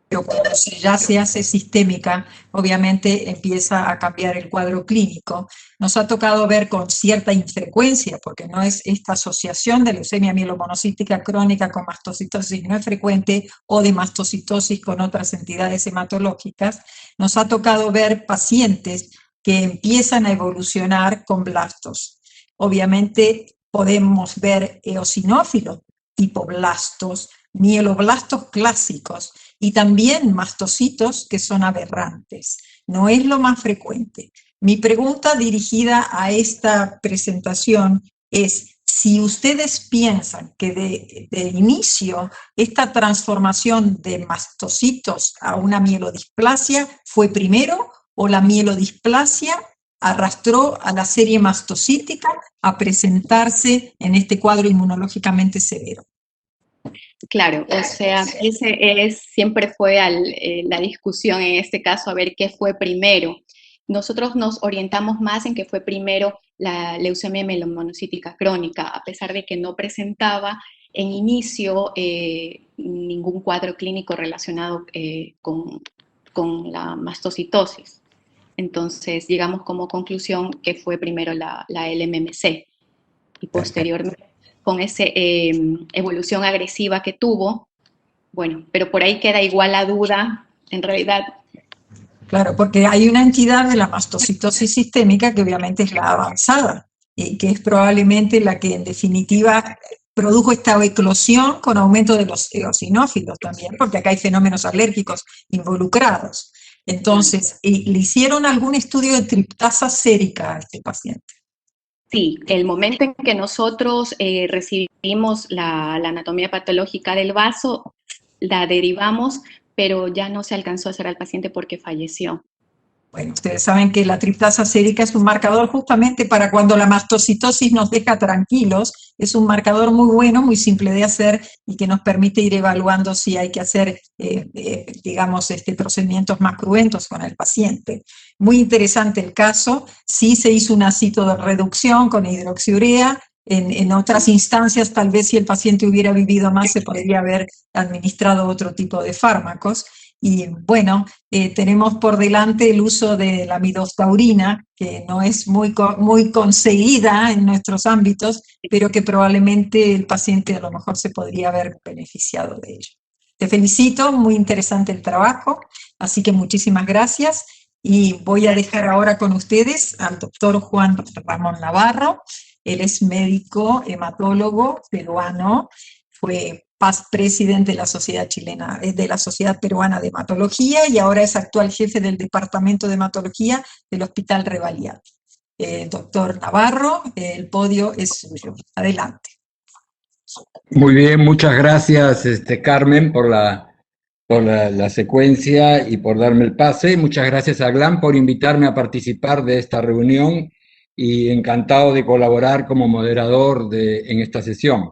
Pero cuando ya se hace sistémica, obviamente empieza a cambiar el cuadro clínico. Nos ha tocado ver con cierta infrecuencia, porque no es esta asociación de leucemia mielomonocítica crónica con mastocitosis no es frecuente, o de mastocitosis con otras entidades hematológicas. Nos ha tocado ver pacientes que empiezan a evolucionar con blastos. Obviamente podemos ver eosinófilos, tipo blastos, mieloblastos clásicos, y también mastocitos que son aberrantes. No es lo más frecuente. Mi pregunta dirigida a esta presentación es si ustedes piensan que de inicio esta transformación de mastocitos a una mielodisplasia fue primero, o la mielodisplasia arrastró a la serie mastocítica a presentarse en este cuadro inmunológicamente severo. Claro, o sea, siempre fue la discusión en este caso, a ver qué fue primero. Nosotros nos orientamos más en que fue primero la leucemia mielomonocítica crónica, a pesar de que no presentaba en inicio ningún cuadro clínico relacionado con la mastocitosis. Entonces, llegamos como conclusión que fue primero la LMMC, y posteriormente, con esa evolución agresiva que tuvo, bueno, pero por ahí queda igual la duda, en realidad. Claro, porque hay una entidad de la mastocitosis sistémica que obviamente es la avanzada, y que es probablemente la que en definitiva produjo esta eclosión con aumento de los eosinófilos también, porque acá hay fenómenos alérgicos involucrados. Entonces, ¿le hicieron algún estudio de triptasa sérica a este paciente? Sí, el momento en que nosotros recibimos la anatomía patológica del vaso, la derivamos, pero ya no se alcanzó a hacer al paciente porque falleció. Bueno, ustedes saben que la triptasa sérica es un marcador justamente para cuando la mastocitosis nos deja tranquilos. Es un marcador muy bueno, muy simple de hacer y que nos permite ir evaluando si hay que hacer, digamos, procedimientos más cruentos con el paciente. Muy interesante el caso. Sí se hizo una citoreducción con hidroxiurea, en otras instancias, tal vez si el paciente hubiera vivido más, se podría haber administrado otro tipo de fármacos. Y bueno, tenemos por delante el uso de la midostaurina, que no es muy conseguida en nuestros ámbitos, pero que probablemente el paciente a lo mejor se podría haber beneficiado de ello. Te felicito, muy interesante el trabajo, así que muchísimas gracias. Y voy a dejar ahora con ustedes al doctor Juan Ramón Navarro. Él es médico, hematólogo peruano, fue past presidente de la Sociedad Chilena, de la Sociedad Peruana de Hematología, y ahora es actual jefe del Departamento de Hematología del Hospital Revalliat. Doctor Navarro, el podio es suyo. Adelante. Muy bien, muchas gracias, Carmen, por la secuencia y por darme el pase. Muchas gracias a GLAM por invitarme a participar de esta reunión y encantado de colaborar como moderador en esta sesión.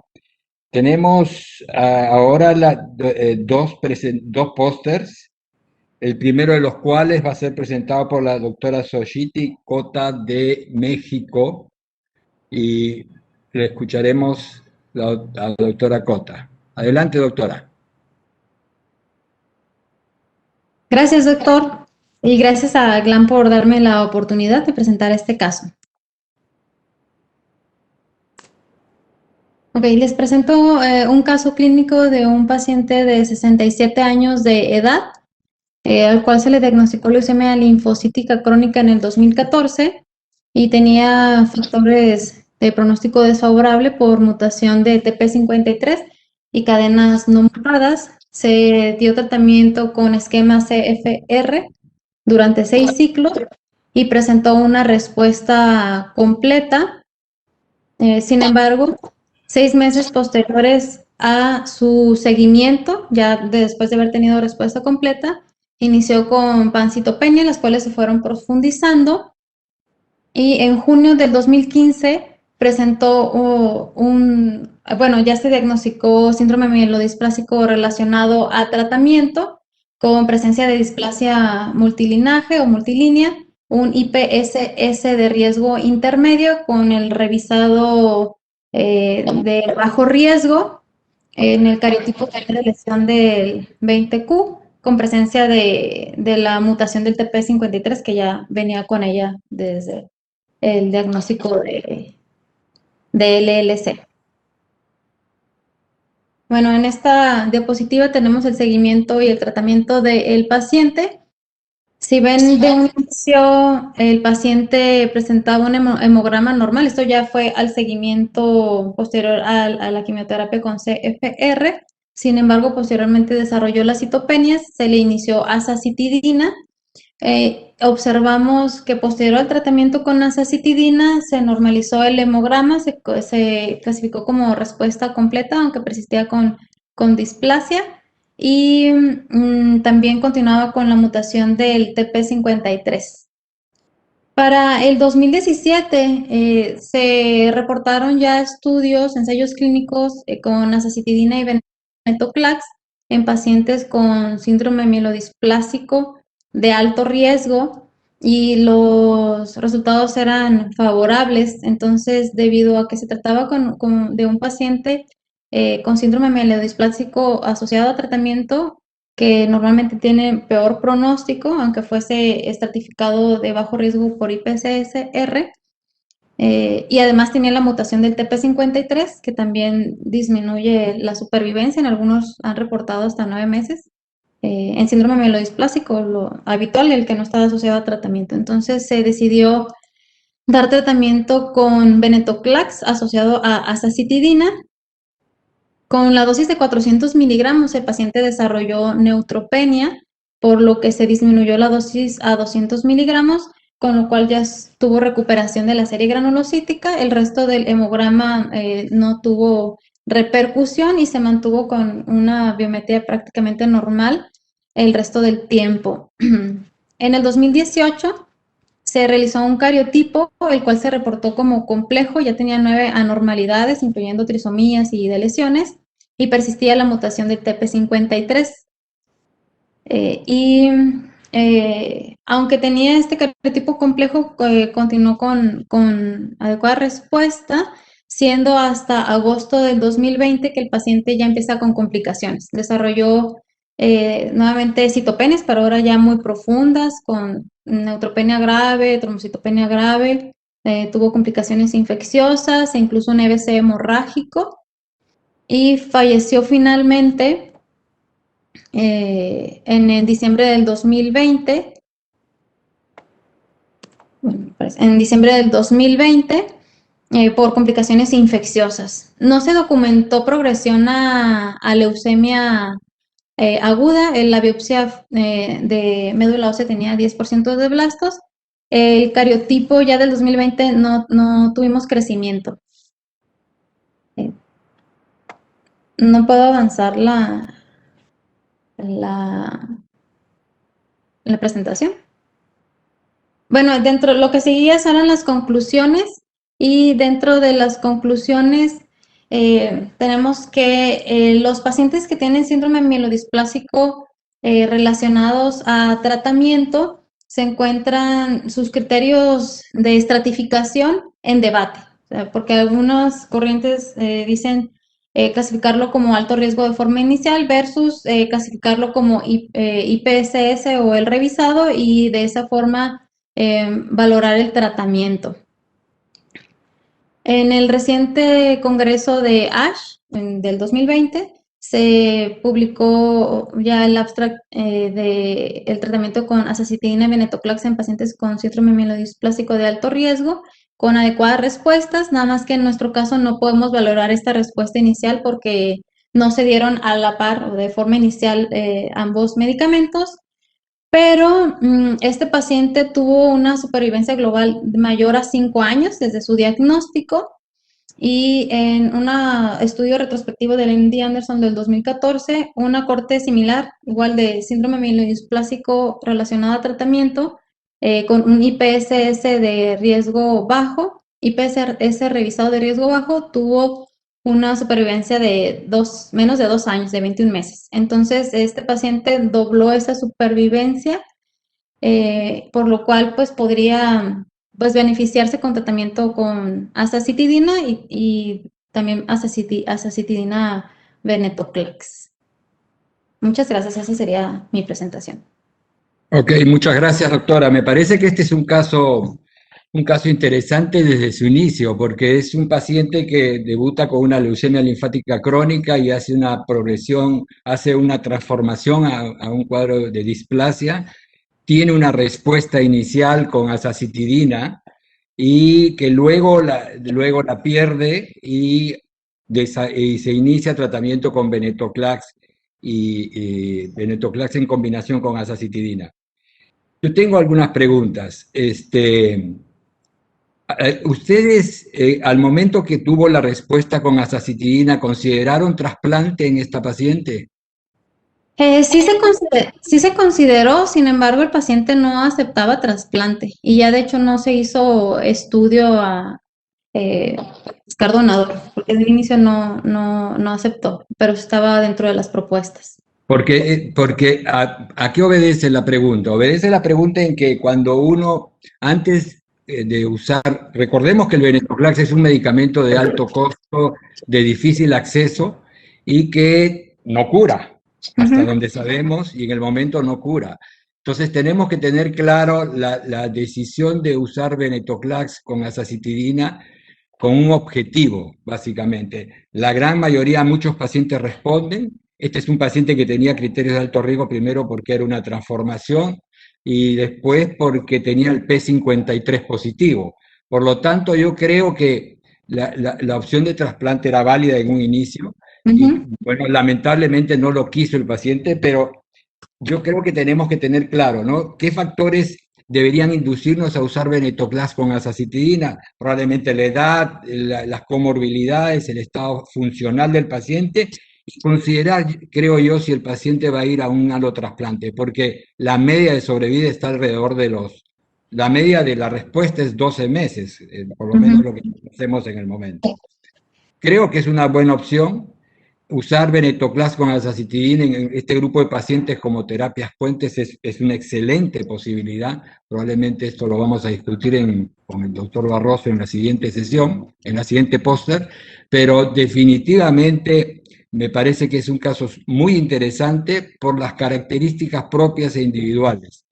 Tenemos ahora dos pósters, el primero de los cuales va a ser presentado por la doctora Xochitl Cota de México, y le escucharemos a la doctora Cota. Adelante, doctora. Gracias, doctor, y gracias a GLAM por darme la oportunidad de presentar este caso. Ok, les presento un caso clínico de un paciente de 67 años de edad, al cual se le diagnosticó leucemia linfocítica crónica en el 2014 y tenía factores de pronóstico desfavorable por mutación de TP53 y cadenas no mutadas. Se dio tratamiento con esquema CFR durante 6 ciclos y presentó una respuesta completa. Sin embargo, 6 meses posteriores a su seguimiento, ya después de haber tenido respuesta completa, inició con pancitopenia, las cuales se fueron profundizando, y en junio del 2015 presentó ya se diagnosticó síndrome mielodisplásico relacionado a tratamiento con presencia de displasia multilinaje o multilínea, un IPSS de riesgo intermedio con el revisado de bajo riesgo en el cariotipo de lesión del 20Q, con presencia de la mutación del TP53 que ya venía con ella desde el diagnóstico de LLC. Bueno, en esta diapositiva tenemos el seguimiento y el tratamiento del paciente. Si ven de un inicio, el paciente presentaba un hemograma normal. Esto ya fue al seguimiento posterior a la quimioterapia con CFR. Sin embargo, posteriormente desarrolló las citopenias, se le inició azacitidina. Observamos que posterior al tratamiento con azacitidina se normalizó el hemograma, se clasificó como respuesta completa, aunque persistía con displasia. Y también continuaba con la mutación del TP53. Para el 2017 se reportaron ya estudios, ensayos clínicos con azacitidina y venetoclax en pacientes con síndrome mielodisplásico de alto riesgo, y los resultados eran favorables. Entonces, debido a que se trataba de un paciente con síndrome mielodisplásico asociado a tratamiento que normalmente tiene peor pronóstico, aunque fuese estratificado de bajo riesgo por IPSS-R, y además tenía la mutación del TP53, que también disminuye la supervivencia, en algunos han reportado hasta 9 meses, en síndrome mielodisplásico, lo habitual, el que no estaba asociado a tratamiento. Entonces se decidió dar tratamiento con venetoclax asociado a azacitidina. Con la dosis de 400 miligramos, el paciente desarrolló neutropenia, por lo que se disminuyó la dosis a 200 miligramos, con lo cual ya tuvo recuperación de la serie granulocítica. El resto del hemograma no tuvo repercusión y se mantuvo con una biometría prácticamente normal el resto del tiempo. En el 2018 se realizó un cariotipo, el cual se reportó como complejo, ya tenía 9 anormalidades, incluyendo trisomías y deleciones, y persistía la mutación del TP53. Aunque tenía este cariotipo complejo, continuó con adecuada respuesta. siendo hasta agosto del 2020 que el paciente ya empieza con complicaciones. Desarrolló nuevamente citopenias, pero ahora ya muy profundas, con neutropenia grave, trombocitopenia grave, tuvo complicaciones infecciosas e incluso un EBC hemorrágico, y falleció finalmente en diciembre del 2020. Bueno, en diciembre del 2020 por complicaciones infecciosas. No se documentó progresión a leucemia aguda. La biopsia de médula ósea tenía 10% de blastos. El cariotipo ya del 2020 no tuvimos crecimiento. No puedo avanzar la presentación. Bueno, dentro de lo que seguía eran las conclusiones, y dentro de las conclusiones tenemos que los pacientes que tienen síndrome mielodisplásico relacionados a tratamiento se encuentran sus criterios de estratificación en debate, o sea, porque algunas corrientes dicen clasificarlo como alto riesgo de forma inicial versus clasificarlo como IPSS o el revisado, y de esa forma valorar el tratamiento. En el reciente congreso de ASH del 2020 se publicó ya el abstract del tratamiento con azacitidina y venetoclax en pacientes con síndrome mielodisplásico de alto riesgo con adecuadas respuestas, nada más que en nuestro caso no podemos valorar esta respuesta inicial porque no se dieron a la par o de forma inicial ambos medicamentos. Pero este paciente tuvo una supervivencia global mayor a 5 años desde su diagnóstico, y en un estudio retrospectivo del MD Anderson del 2014, una corte similar, igual de síndrome mielodisplásico relacionado a tratamiento, con un IPSS de riesgo bajo, IPSS revisado de riesgo bajo, tuvo una supervivencia de menos de 2 años, de 21 meses. Entonces, este paciente dobló esa supervivencia, por lo cual pues podría beneficiarse con tratamiento con azacitidina y también azacitidina venetoclax. Muchas gracias, esa sería mi presentación. Ok, muchas gracias, doctora. Me parece que este es un caso interesante desde su inicio, porque es un paciente que debuta con una leucemia linfática crónica y hace una progresión, hace una transformación a un cuadro de displasia, tiene una respuesta inicial con azacitidina y que luego la pierde y se inicia tratamiento con venetoclax y venetoclax en combinación con azacitidina. Yo tengo algunas preguntas. ¿Ustedes, al momento que tuvo la respuesta con azacitidina, consideraron trasplante en esta paciente? Sí se consideró, sin embargo, el paciente no aceptaba trasplante y ya de hecho no se hizo estudio a buscar donador, porque desde el inicio no aceptó, pero estaba dentro de las propuestas. Porque ¿a qué obedece la pregunta? Obedece la pregunta en que cuando uno, antes de usar, recordemos que el venetoclax es un medicamento de alto costo, de difícil acceso y que no cura, hasta donde sabemos, y en el momento no cura. Entonces tenemos que tener claro la decisión de usar venetoclax con azacitidina con un objetivo, básicamente. La gran mayoría, muchos pacientes responden. Este es un paciente que tenía criterios de alto riesgo, primero porque era una transformación y después porque tenía el P53 positivo. Por lo tanto, yo creo que la opción de trasplante era válida en un inicio. Y, bueno, lamentablemente no lo quiso el paciente, pero yo creo que tenemos que tener claro, ¿no? ¿Qué factores deberían inducirnos a usar venetoclax con azacitidina? Probablemente la edad, las comorbilidades, el estado funcional del paciente, y considerar, creo yo, si el paciente va a ir a un alotrasplante, porque la media de sobrevida está alrededor de la media de la respuesta es 12 meses, por lo menos lo que hacemos en el momento. Creo que es una buena opción. usar venetoclax con azacitidina en este grupo de pacientes como terapias puentes es una excelente posibilidad. Probablemente esto lo vamos a discutir con el doctor Barroso en la siguiente sesión, en la siguiente póster, pero definitivamente me parece que es un caso muy interesante por las características propias e individuales.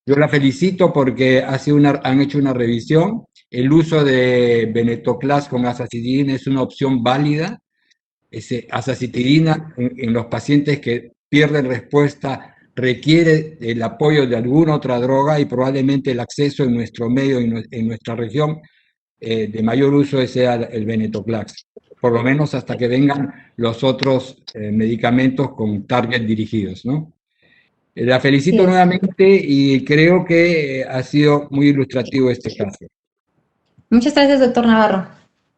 Yo la felicito porque han hecho una revisión. El uso de venetoclax con azacitidina es una opción válida. Azacitidina en los pacientes que pierden respuesta requiere el apoyo de alguna otra droga, y probablemente el acceso en nuestro medio, en nuestra región, de mayor uso sea el venetoclax, por lo menos hasta que vengan los otros medicamentos con target dirigidos, ¿no? La felicito nuevamente y creo que ha sido muy ilustrativo este caso. Muchas gracias, doctor Navarro.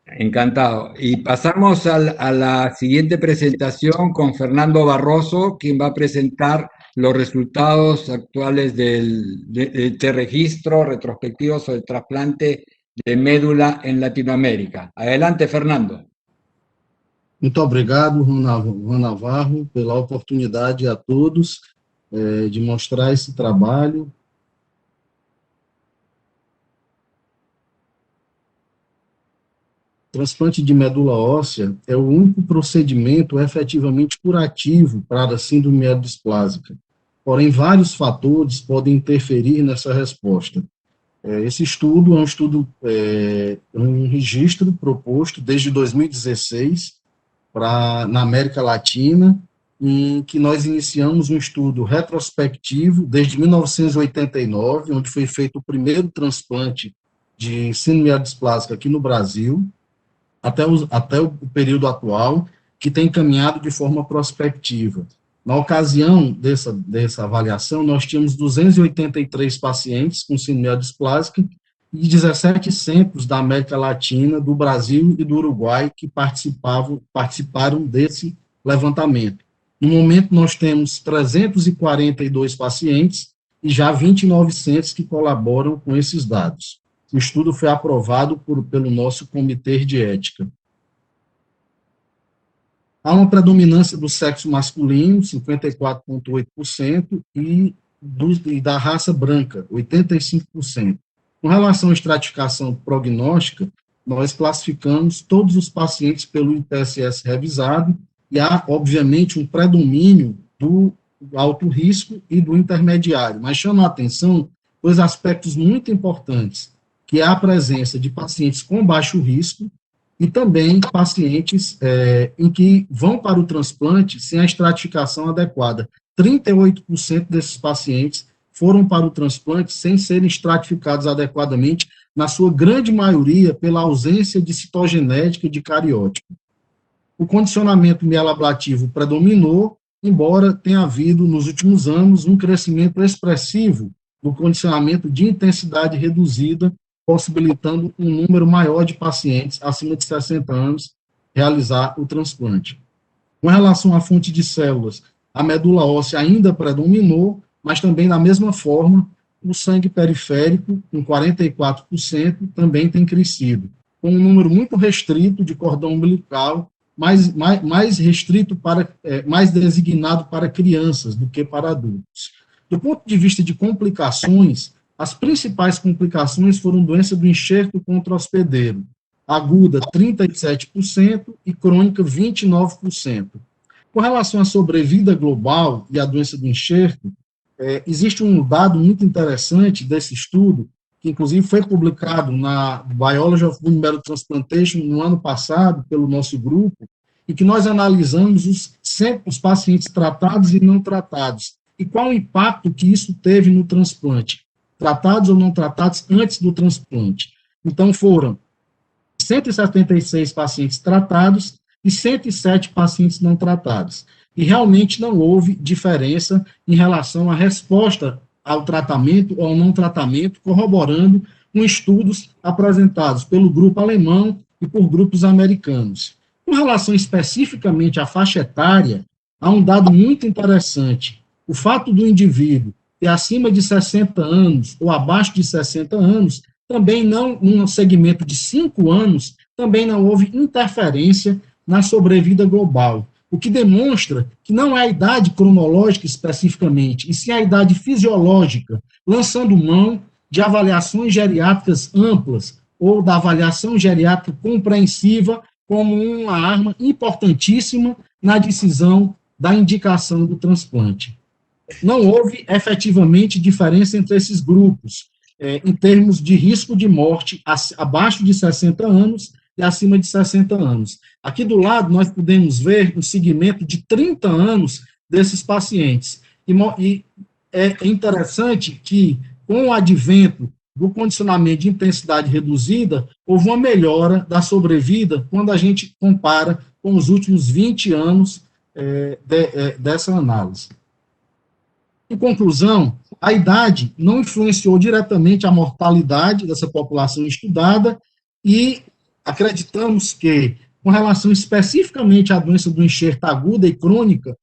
Encantado. Y pasamos a la siguiente presentación con Fernando Barroso, quien va a presentar los resultados actuales de este registro retrospectivo sobre el trasplante de médula en Latinoamérica. Adelante, Fernando. Muito obrigado, Juan Navarro, pela oportunidade a todos de mostrar esse trabalho. Transplante de medula óssea é o único procedimento efetivamente curativo para a síndrome mielodisplásica. Porém, vários fatores podem interferir nessa resposta. Esse estudo é um registro proposto desde 2016 na América Latina, em que nós iniciamos um estudo retrospectivo desde 1989, onde foi feito o primeiro transplante de síndrome mielodisplásica aqui no Brasil, até o período atual, que tem caminhado de forma prospectiva. Na ocasião dessa avaliação, nós tínhamos 283 pacientes com síndrome mielodisplásica e 17 centros da América Latina, do Brasil e do Uruguai que participaram desse levantamento. No momento, nós temos 342 pacientes e já 29 centros que colaboram com esses dados. O estudo foi aprovado pelo nosso comitê de ética. Há uma predominância do sexo masculino, 54,8%, e da raça branca, 85%. Com relação à estratificação prognóstica, nós classificamos todos os pacientes pelo IPSS revisado, e há, obviamente, um predomínio do alto risco e do intermediário, mas chama a atenção dois aspectos muito importantes, que é a presença de pacientes com baixo risco e também pacientes em que vão para o transplante sem a estratificação adequada. 38% desses pacientes foram para o transplante sem serem estratificados adequadamente, na sua grande maioria pela ausência de citogenética de cariótipo. O condicionamento mieloablativo predominou, embora tenha havido, nos últimos anos, um crescimento expressivo do condicionamento de intensidade reduzida, possibilitando um número maior de pacientes acima de 60 anos realizar o transplante. Com relação à fonte de células, a medula óssea ainda predominou, mas também, da mesma forma, o sangue periférico, com 44%, também tem crescido, com um número muito restrito de cordão umbilical, mais restrito mais designado para crianças do que para adultos. Do ponto de vista de complicações, as principais complicações foram doença do enxerto contra-hospedeiro, aguda 37% e crônica 29%. Com relação à sobrevida global e à doença do enxerto, existe um dado muito interessante desse estudo, que inclusive foi publicado na Biology of Bone Marrow Transplantation no ano passado, pelo nosso grupo, e que nós analisamos os pacientes tratados e não tratados, e qual o impacto que isso teve no transplante, tratados ou não tratados antes do transplante. Então, foram 176 pacientes tratados e 107 pacientes não tratados. E realmente não houve diferença em relação à resposta ao tratamento ou ao não tratamento, corroborando com estudos apresentados pelo grupo alemão e por grupos americanos. Com relação especificamente à faixa etária, há um dado muito interessante. O fato do indivíduo ter acima de 60 anos ou abaixo de 60 anos, também não, num segmento de 5 anos, também não houve interferência na sobrevida global. o que demonstra que não é a idade cronológica especificamente, e sim a idade fisiológica, lançando mão de avaliações geriátricas amplas ou da avaliação geriátrica compreensiva como uma arma importantíssima na decisão da indicação do transplante. Não houve efetivamente diferença entre esses grupos, em termos de risco de morte abaixo de 60 anos e acima de 60 anos. Aqui do lado, nós podemos ver um segmento de 30 anos desses pacientes. E é interessante que, com o advento do condicionamento de intensidade reduzida, houve uma melhora da sobrevida quando a gente compara com os últimos 20 anos dessa análise. Em conclusão, a idade não influenciou diretamente a mortalidade dessa população estudada e acreditamos que, com relação especificamente à doença do enxerto aguda e crônica,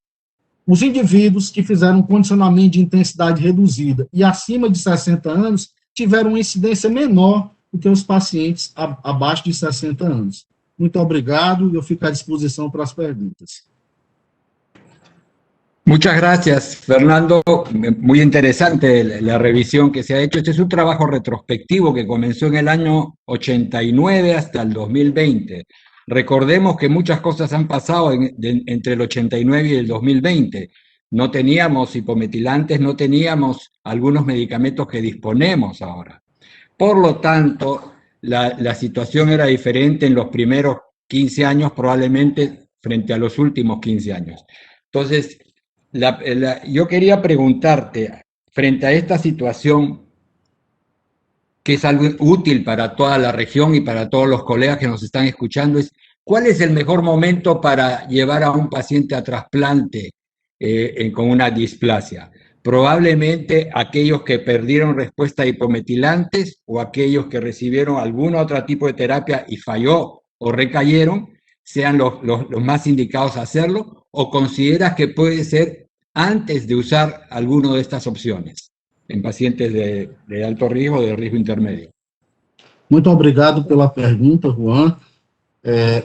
os indivíduos que fizeram condicionamento de intensidade reduzida e acima de 60 anos tiveram uma incidência menor do que os pacientes abaixo de 60 anos. Muito obrigado e eu fico à disposição para as perguntas. Muchas gracias, Fernando. Muy interesante la revisión que se ha hecho. Este es un trabajo retrospectivo que comenzó en el año 89 hasta el 2020. Recordemos que muchas cosas han pasado entre el 89 y el 2020. No teníamos hipometilantes, no teníamos algunos medicamentos que disponemos ahora. Por lo tanto, la situación era diferente en los primeros 15 años probablemente frente a los últimos 15 años. Entonces, yo quería preguntarte, frente a esta situación, que es algo útil para toda la región y para todos los colegas que nos están escuchando, es ¿cuál es el mejor momento para llevar a un paciente a trasplante con una displasia? Probablemente aquellos que perdieron respuesta a hipometilantes o aquellos que recibieron algún otro tipo de terapia y falló o recayeron, sean los más indicados a hacerlo, o consideras que puede ser antes de usar alguna de estas opciones en pacientes de alto riesgo o de riesgo intermedio? Muito obrigado pela pergunta, Juan.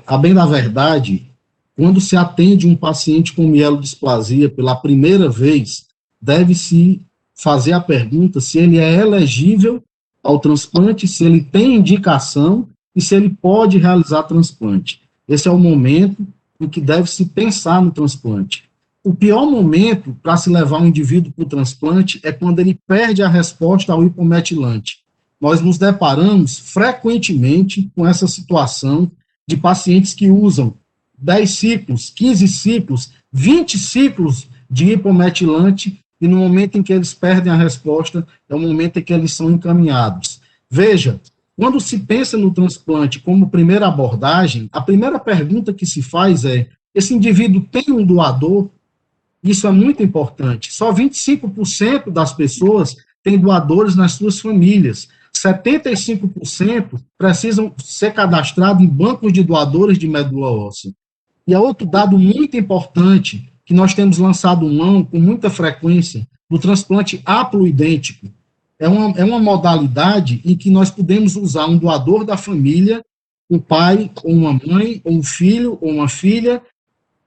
A bem da verdade, quando se atende um paciente com mielodisplasia pela primeira vez, deve-se fazer a pergunta se ele é elegível ao transplante, se ele tem indicação e se ele pode realizar transplante. Esse é o momento em que deve-se pensar no transplante. O pior momento para se levar um indivíduo para o transplante é quando ele perde a resposta ao hipometilante. Nós nos deparamos frequentemente com essa situação de pacientes que usam 10 ciclos, 15 ciclos, 20 ciclos de hipometilante e no momento em que eles perdem a resposta é o momento em que eles são encaminhados. Veja, quando se pensa no transplante como primeira abordagem, a primeira pergunta que se faz é: esse indivíduo tem um doador? Isso é muito importante. Só 25% das pessoas têm doadores nas suas famílias. 75% precisam ser cadastrados em bancos de doadores de medula óssea. E há outro dado muito importante que nós temos lançado mão com muita frequência, do transplante haploidêntico. É uma modalidade em que nós podemos usar um doador da família, um pai, ou uma mãe, ou um filho, ou uma filha,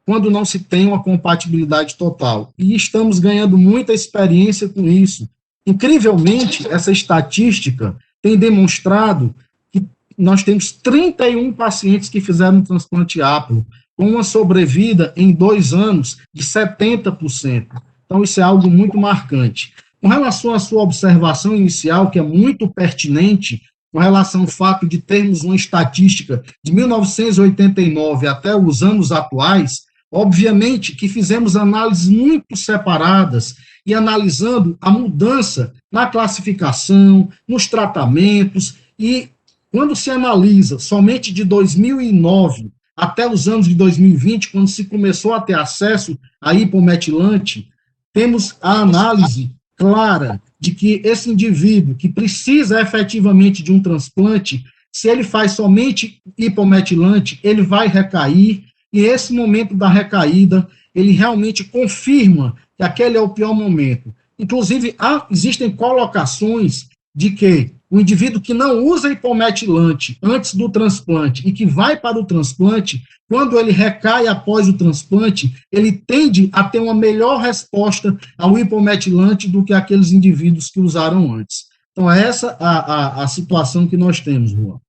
quando não se tem uma compatibilidade total. E estamos ganhando muita experiência com isso. Incrivelmente, essa estatística tem demonstrado que nós temos 31 pacientes que fizeram um transplante haplo, com uma sobrevida em 2 anos de 70%. Então, isso é algo muito marcante. Com relação à sua observação inicial, que é muito pertinente, com relação ao fato de termos uma estatística de 1989 até os anos atuais, obviamente que fizemos análises muito separadas e analisando a mudança na classificação, nos tratamentos, e quando se analisa somente de 2009 até os anos de 2020, quando se começou a ter acesso a hipometilante, temos a análise clara de que esse indivíduo que precisa efetivamente de um transplante, se ele faz somente hipometilante, ele vai recair, e esse momento da recaída, ele realmente confirma que aquele é o pior momento. Inclusive, existem colocações de que o indivíduo que não usa hipometilante antes do transplante e que vai para o transplante, quando ele recai após o transplante, ele tende a ter uma melhor resposta ao hipometilante do que aqueles indivíduos que usaram antes. Então, essa é a situação que nós temos, Juan.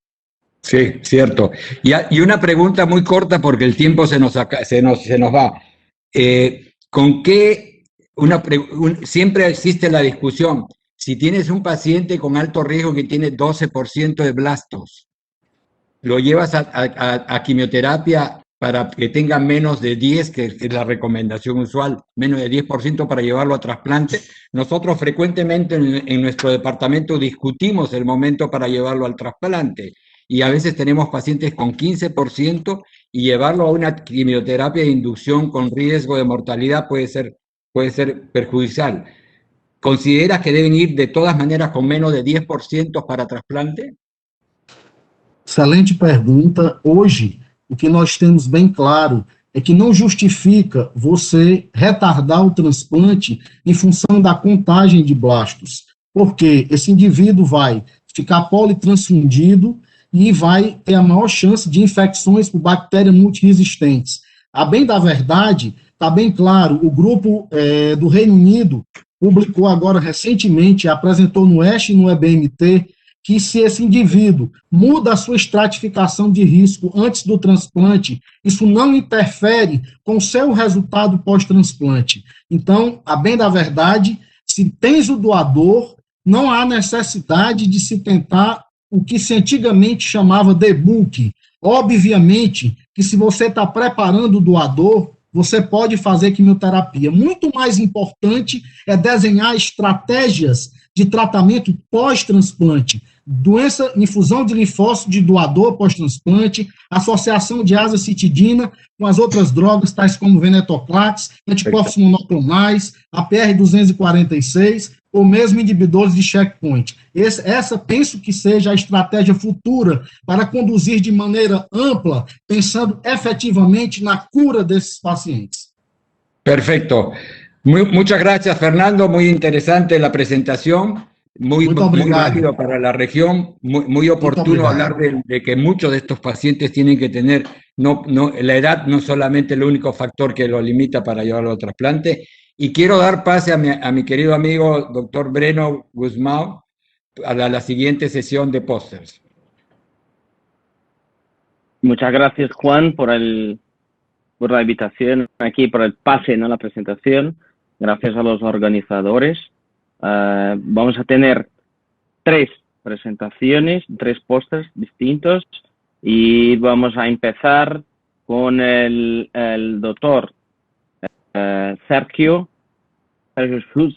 Sí, cierto. Y una pregunta muy corta porque el tiempo se nos va. ¿Con qué siempre existe la discusión? Si tienes un paciente con alto riesgo que tiene 12% de blastos, lo llevas a quimioterapia para que tenga menos de 10, que es la recomendación usual, menos de 10% para llevarlo a trasplante. Nosotros frecuentemente en nuestro departamento discutimos el momento para llevarlo al trasplante. Y a veces tenemos pacientes con 15% y llevarlo a una quimioterapia de inducción con riesgo de mortalidad puede ser perjudicial. ¿Consideras que deben ir de todas maneras con menos de 10% para trasplante? Excelente pergunta. Hoje, o que nós temos bem claro é que não justifica você retardar o transplante em função da contagem de blastos, porque esse indivíduo vai ficar politransfundido e vai ter a maior chance de infecções por bactérias multiresistentes. A bem da verdade, está bem claro, o grupo do Reino Unido publicou agora recentemente, apresentou no ESH e no EBMT, que se esse indivíduo muda a sua estratificação de risco antes do transplante, isso não interfere com o seu resultado pós-transplante. Então, a bem da verdade, se tens o doador, não há necessidade de se tentar o que se antigamente chamava debulk. Obviamente que se você está preparando o doador, você pode fazer quimioterapia. Muito mais importante é desenhar estratégias de tratamento pós-transplante. Doença, infusão de linfócito de doador pós-transplante, associação de azacitidina com as outras drogas, tais como venetoclax, anticorpos monoclonais, a PR-246, ou mesmo inibidores de checkpoint. Essa penso que seja a estratégia futura para conduzir de maneira ampla, pensando efetivamente na cura desses pacientes. Perfecto. Muchas gracias, Fernando. Muy interesante la presentación. Muy válido para la región. Muy oportuno hablar de que muchos de estos pacientes tienen que tener, la edad no solamente el único factor que lo limita para llevarlo al trasplante. Y quiero dar pase a mi querido amigo doctor Breno Guzmán a la siguiente sesión de pósters. Muchas gracias, Juan, por la invitación aquí, por el pase, ¿no? La presentación. Gracias a los organizadores. Vamos a tener 3 presentaciones, 3 pósters distintos y vamos a empezar con el doctor Sergio Schutz.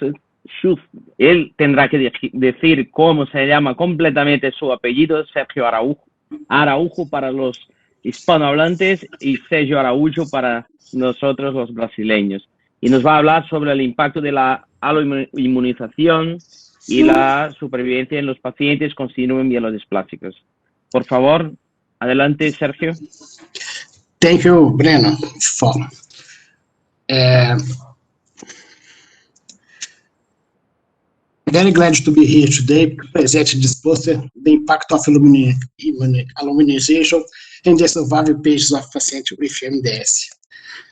Él tendrá que decir cómo se llama completamente su apellido, Sergio Araujo para los hispanohablantes y Sergio Araújo para nosotros los brasileños. Y nos va a hablar sobre el impacto de la aloinmunización y la supervivencia en los pacientes con síndrome mielodisplásico. Por favor, adelante, Sergio. Thank you, Breno. Very glad to be here today to present this poster, the impact of aluminization and the survival patients of patients with MDS.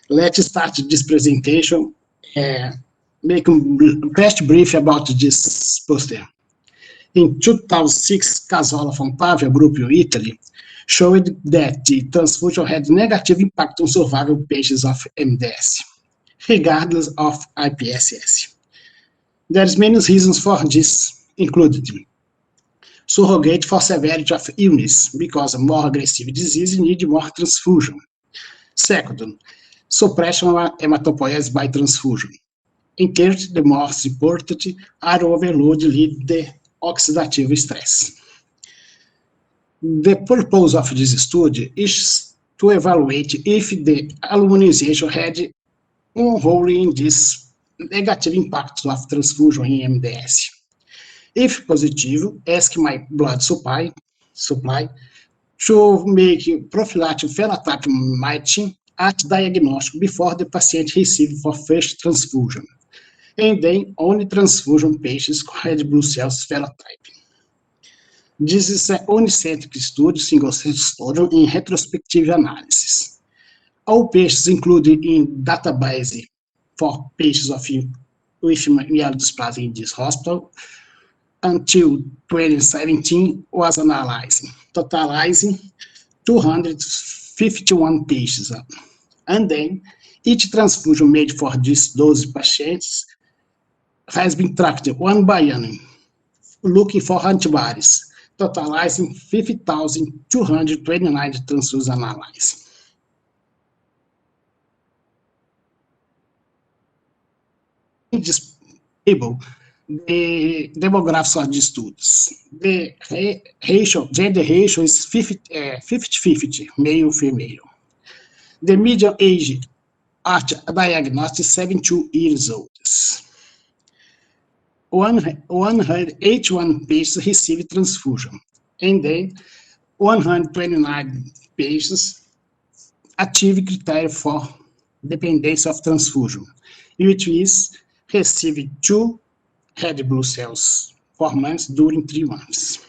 Let's start this presentation, make a fast brief about this poster. In 2006, Casola from Pavia group in Italy showed that the transfusion had negative impact on survival patients of MDS, regardless of IPSS. There's many reasons for this, included surrogate for severity of illness, because a more aggressive disease need more transfusion. Second, suppression of hematopoiesis by transfusion. And third, the most important, iron overload lead the oxidative stress. The purpose of this study is to evaluate if the aluminization had a role in this negative impact of transfusion in MDS. If positive, ask my blood supply to make prophylactic phenotype matching at diagnostic before the patient received for first transfusion, and then only transfusion patients had blue cells phenotype. This is an unicentric study, single-center study in retrospective analysis. All patients included in database for patients with myelodysplasia in this hospital until 2017 was analyzing, totalizing 251 patients. And then each transfusion made for those patients has been tracked one by one, looking for antibodies, totalizing 50,229 transfusions analyzed. In this table, the demographics of the studies. The ratio, gender ratio is 50-50, male-female. The median age at diagnosis is 72 years old. 181 patients received transfusion, and then 129 patients achieved criteria for dependence of transfusion, which is received 2 red blood cells 4 months during 3 months.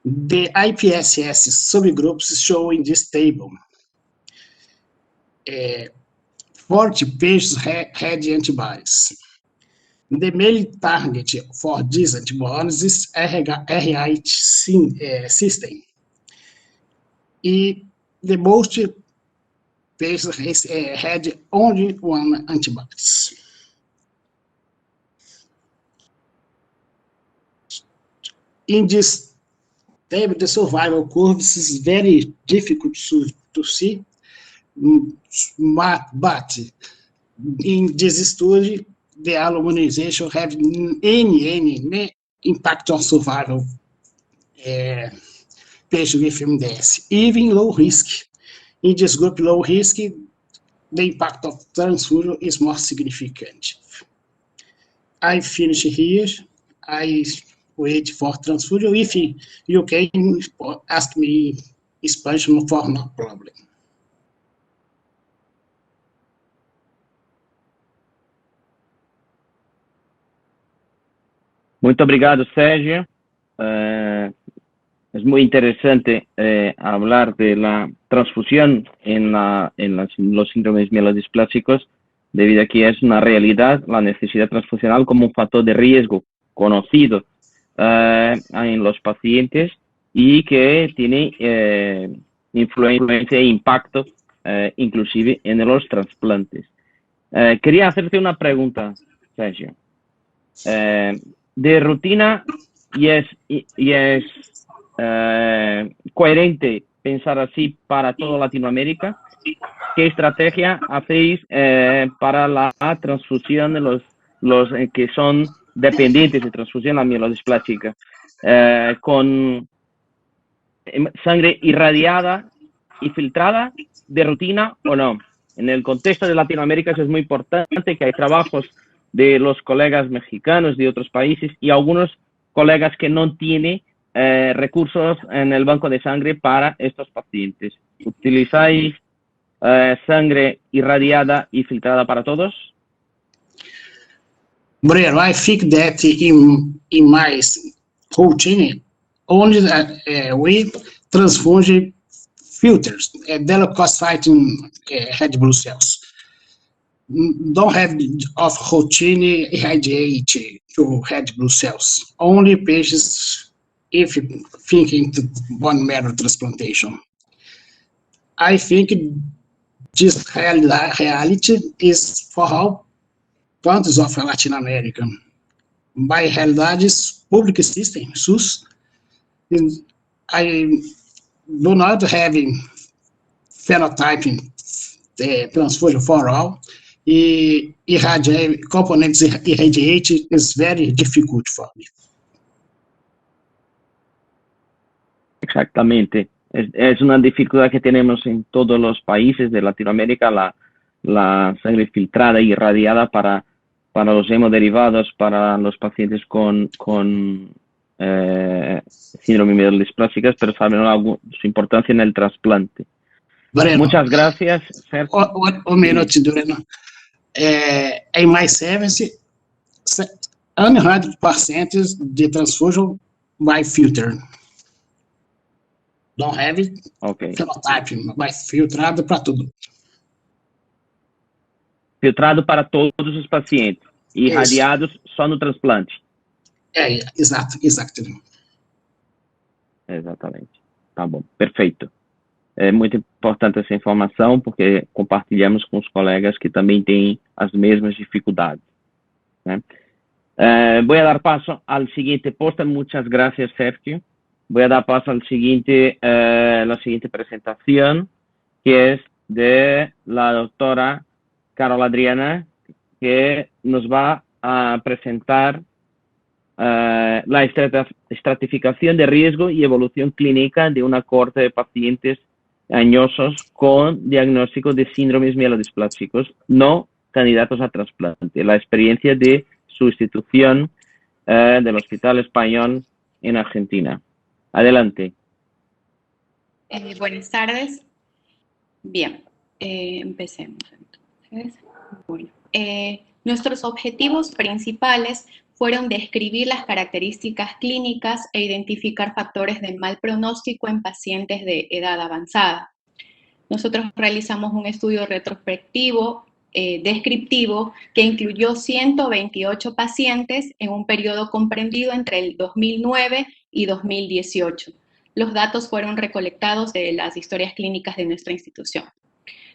The IPSS subgroups shown in this table. 40 patients had antibodies. The main target for these antibodies is RH system. The most patients had only 1 antibodies. In this table, the survival curves is very difficult to see, but in this study, the alloimmunization have any impact on survival patients with MDS, even low risk. In this group, low risk, the impact of transfusion is more significant. I finish here. I wait for transfusion. If you can ask me expansion for no problem. Muito obrigado, Sérgio. Es muy interesante hablar de la transfusión en los síndromes mielodisplásicos, debido a que es una realidad la necesidad transfusional como un factor de riesgo conocido en los pacientes y que tiene influencia e impacto inclusive en los trasplantes. Quería hacerte una pregunta, Sergio. De rutina, y es coherente pensar así para toda Latinoamérica. ¿Qué estrategia hacéis para la transfusión de los que son dependientes de transfusión a mielodisplásica? ¿Con sangre irradiada y filtrada de rutina o no? En el contexto de Latinoamérica eso es muy importante, que hay trabajos de los colegas mexicanos de otros países y algunos colegas que no tienen recursos en el banco de sangre para estos pacientes. ¿Utilizáis sangre irradiada y filtrada para todos? Breno, I think that in my routine, only we transfuse filters, delocosfighting red blood cells. Don't have of routine irradiate to red blood cells. Only patients if thinking to bone marrow transplantation. I think this reality is for all countries of Latin America. By realidades, public system, SUS, I do not have phenotyping the transfusion for all. Components irradiate is very difficult for me. Exactamente. Es una dificultad que tenemos en todos los países de Latinoamérica, la sangre filtrada y irradiada para los hemoderivados, para los pacientes con síndrome mielodisplásicas, pero saben su importancia en el trasplante. Breno, muchas gracias, Sergio. Un minuto, Breno. In my service, 100% de transfusion by filter. Don't have it, Ok. phenotype, mas filtrado para tudo. Filtrado para todos os pacientes e Isso. irradiados só no transplante. Exato. Exatamente. Tá bom, perfeito. É muito importante essa informação, porque compartilhamos com os colegas que também têm as mesmas dificuldades, né? Voy a dar paso al siguiente póster. Muchas gracias, Sergio. Voy a dar paso al siguiente, la siguiente presentación, que es de la doctora Carol Adriana, que nos va a presentar la estratificación de riesgo y evolución clínica de una cohorte de pacientes añosos con diagnóstico de síndromes mielodisplásicos no candidatos a trasplante. La experiencia de su institución del Hospital Español en Argentina. Adelante. Buenas tardes. Bien, empecemos entonces. Bueno, nuestros objetivos principales fueron describir las características clínicas e identificar factores de mal pronóstico en pacientes de edad avanzada. Nosotros realizamos un estudio retrospectivo descriptivo que incluyó 128 pacientes en un periodo comprendido entre el 2009 y 2018. Los datos fueron recolectados de las historias clínicas de nuestra institución.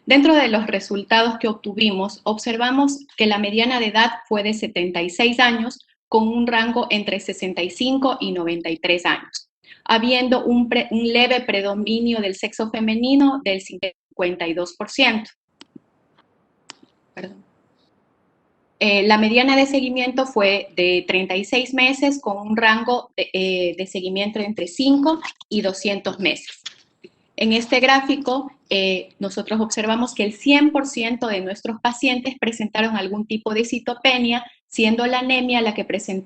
Dentro de los resultados que obtuvimos, observamos que la mediana de edad fue de 76 años, con un rango entre 65 y 93 años, habiendo un leve predominio del sexo femenino del 52%. Perdón. La mediana de seguimiento fue de 36 meses con un rango de seguimiento entre 5 y 200 meses. En este gráfico, nosotros observamos que el 100% de nuestros pacientes presentaron algún tipo de citopenia, siendo la anemia la que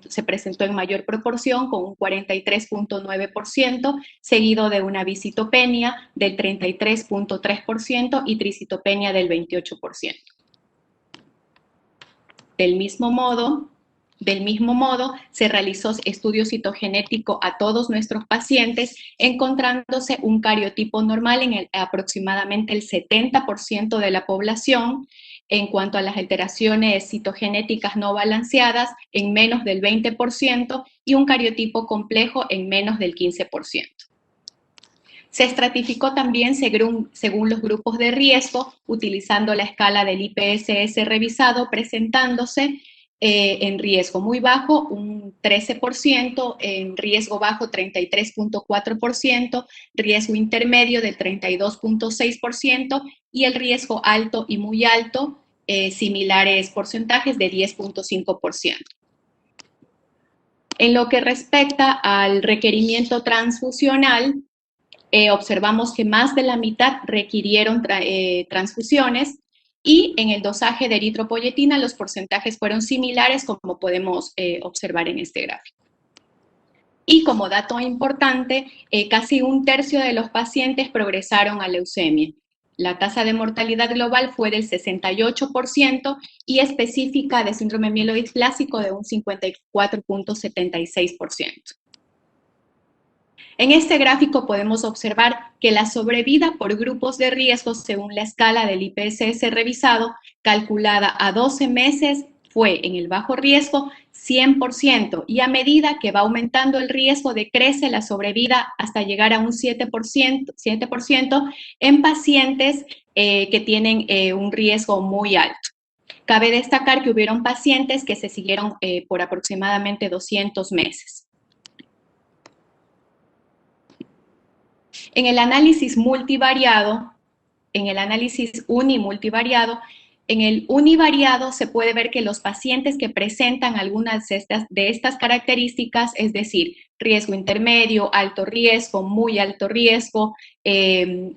se presentó en mayor proporción, con un 43.9%, seguido de una bicitopenia del 33.3% y tricitopenia del 28%. Del mismo modo, se realizó estudio citogenético a todos nuestros pacientes, encontrándose un cariotipo normal en aproximadamente el 70% de la población, en cuanto a las alteraciones citogenéticas no balanceadas en menos del 20% y un cariotipo complejo en menos del 15%. Se estratificó también según los grupos de riesgo, utilizando la escala del IPSS revisado, presentándose en riesgo muy bajo un 13%, en riesgo bajo 33.4%, riesgo intermedio de 32.6% y el riesgo alto y muy alto, similares porcentajes de 10.5%. En lo que respecta al requerimiento transfusional, observamos que más de la mitad requirieron transfusiones y en el dosaje de eritropoyetina los porcentajes fueron similares, como podemos observar en este gráfico. Y como dato importante, casi un tercio de los pacientes progresaron a leucemia. La tasa de mortalidad global fue del 68% y específica de síndrome mielodisplásico de un 54.76%. En este gráfico podemos observar que la sobrevida por grupos de riesgo según la escala del IPSS revisado, calculada a 12 meses, fue en el bajo riesgo 100% y a medida que va aumentando el riesgo decrece la sobrevida hasta llegar a un 7% en pacientes que tienen un riesgo muy alto. Cabe destacar que hubieron pacientes que se siguieron por aproximadamente 200 meses. En el análisis multivariado, en el análisis unimultivariado, en el univariado se puede ver que los pacientes que presentan algunas de estas características, es decir, riesgo intermedio, alto riesgo, muy alto riesgo,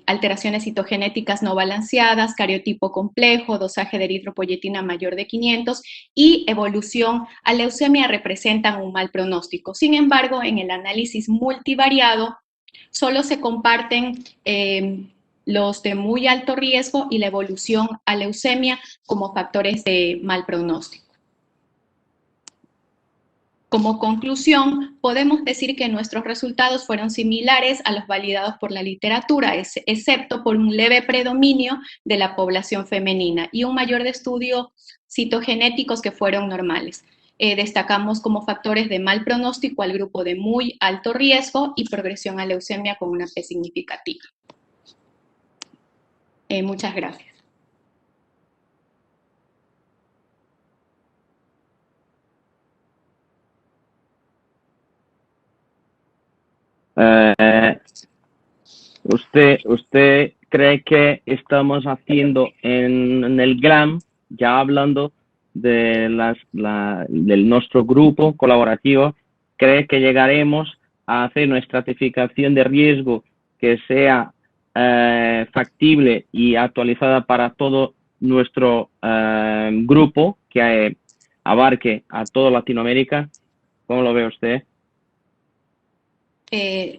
alteraciones citogenéticas no balanceadas, cariotipo complejo, dosaje de eritropoyetina mayor de 500 y evolución a leucemia representan un mal pronóstico. Sin embargo, en el análisis multivariado, solo se comparten los de muy alto riesgo y la evolución a leucemia como factores de mal pronóstico. Como conclusión, podemos decir que nuestros resultados fueron similares a los validados por la literatura, excepto por un leve predominio de la población femenina y un mayor de estudios citogenéticos que fueron normales. Destacamos como factores de mal pronóstico al grupo de muy alto riesgo y progresión a leucemia con una P significativa. Muchas gracias. ¿Usted cree que estamos haciendo en el GLAM, ya hablando de del nuestro grupo colaborativo, cree que llegaremos a hacer una estratificación de riesgo que sea factible y actualizada para todo nuestro grupo, que abarque a toda Latinoamérica? ¿Cómo lo ve usted?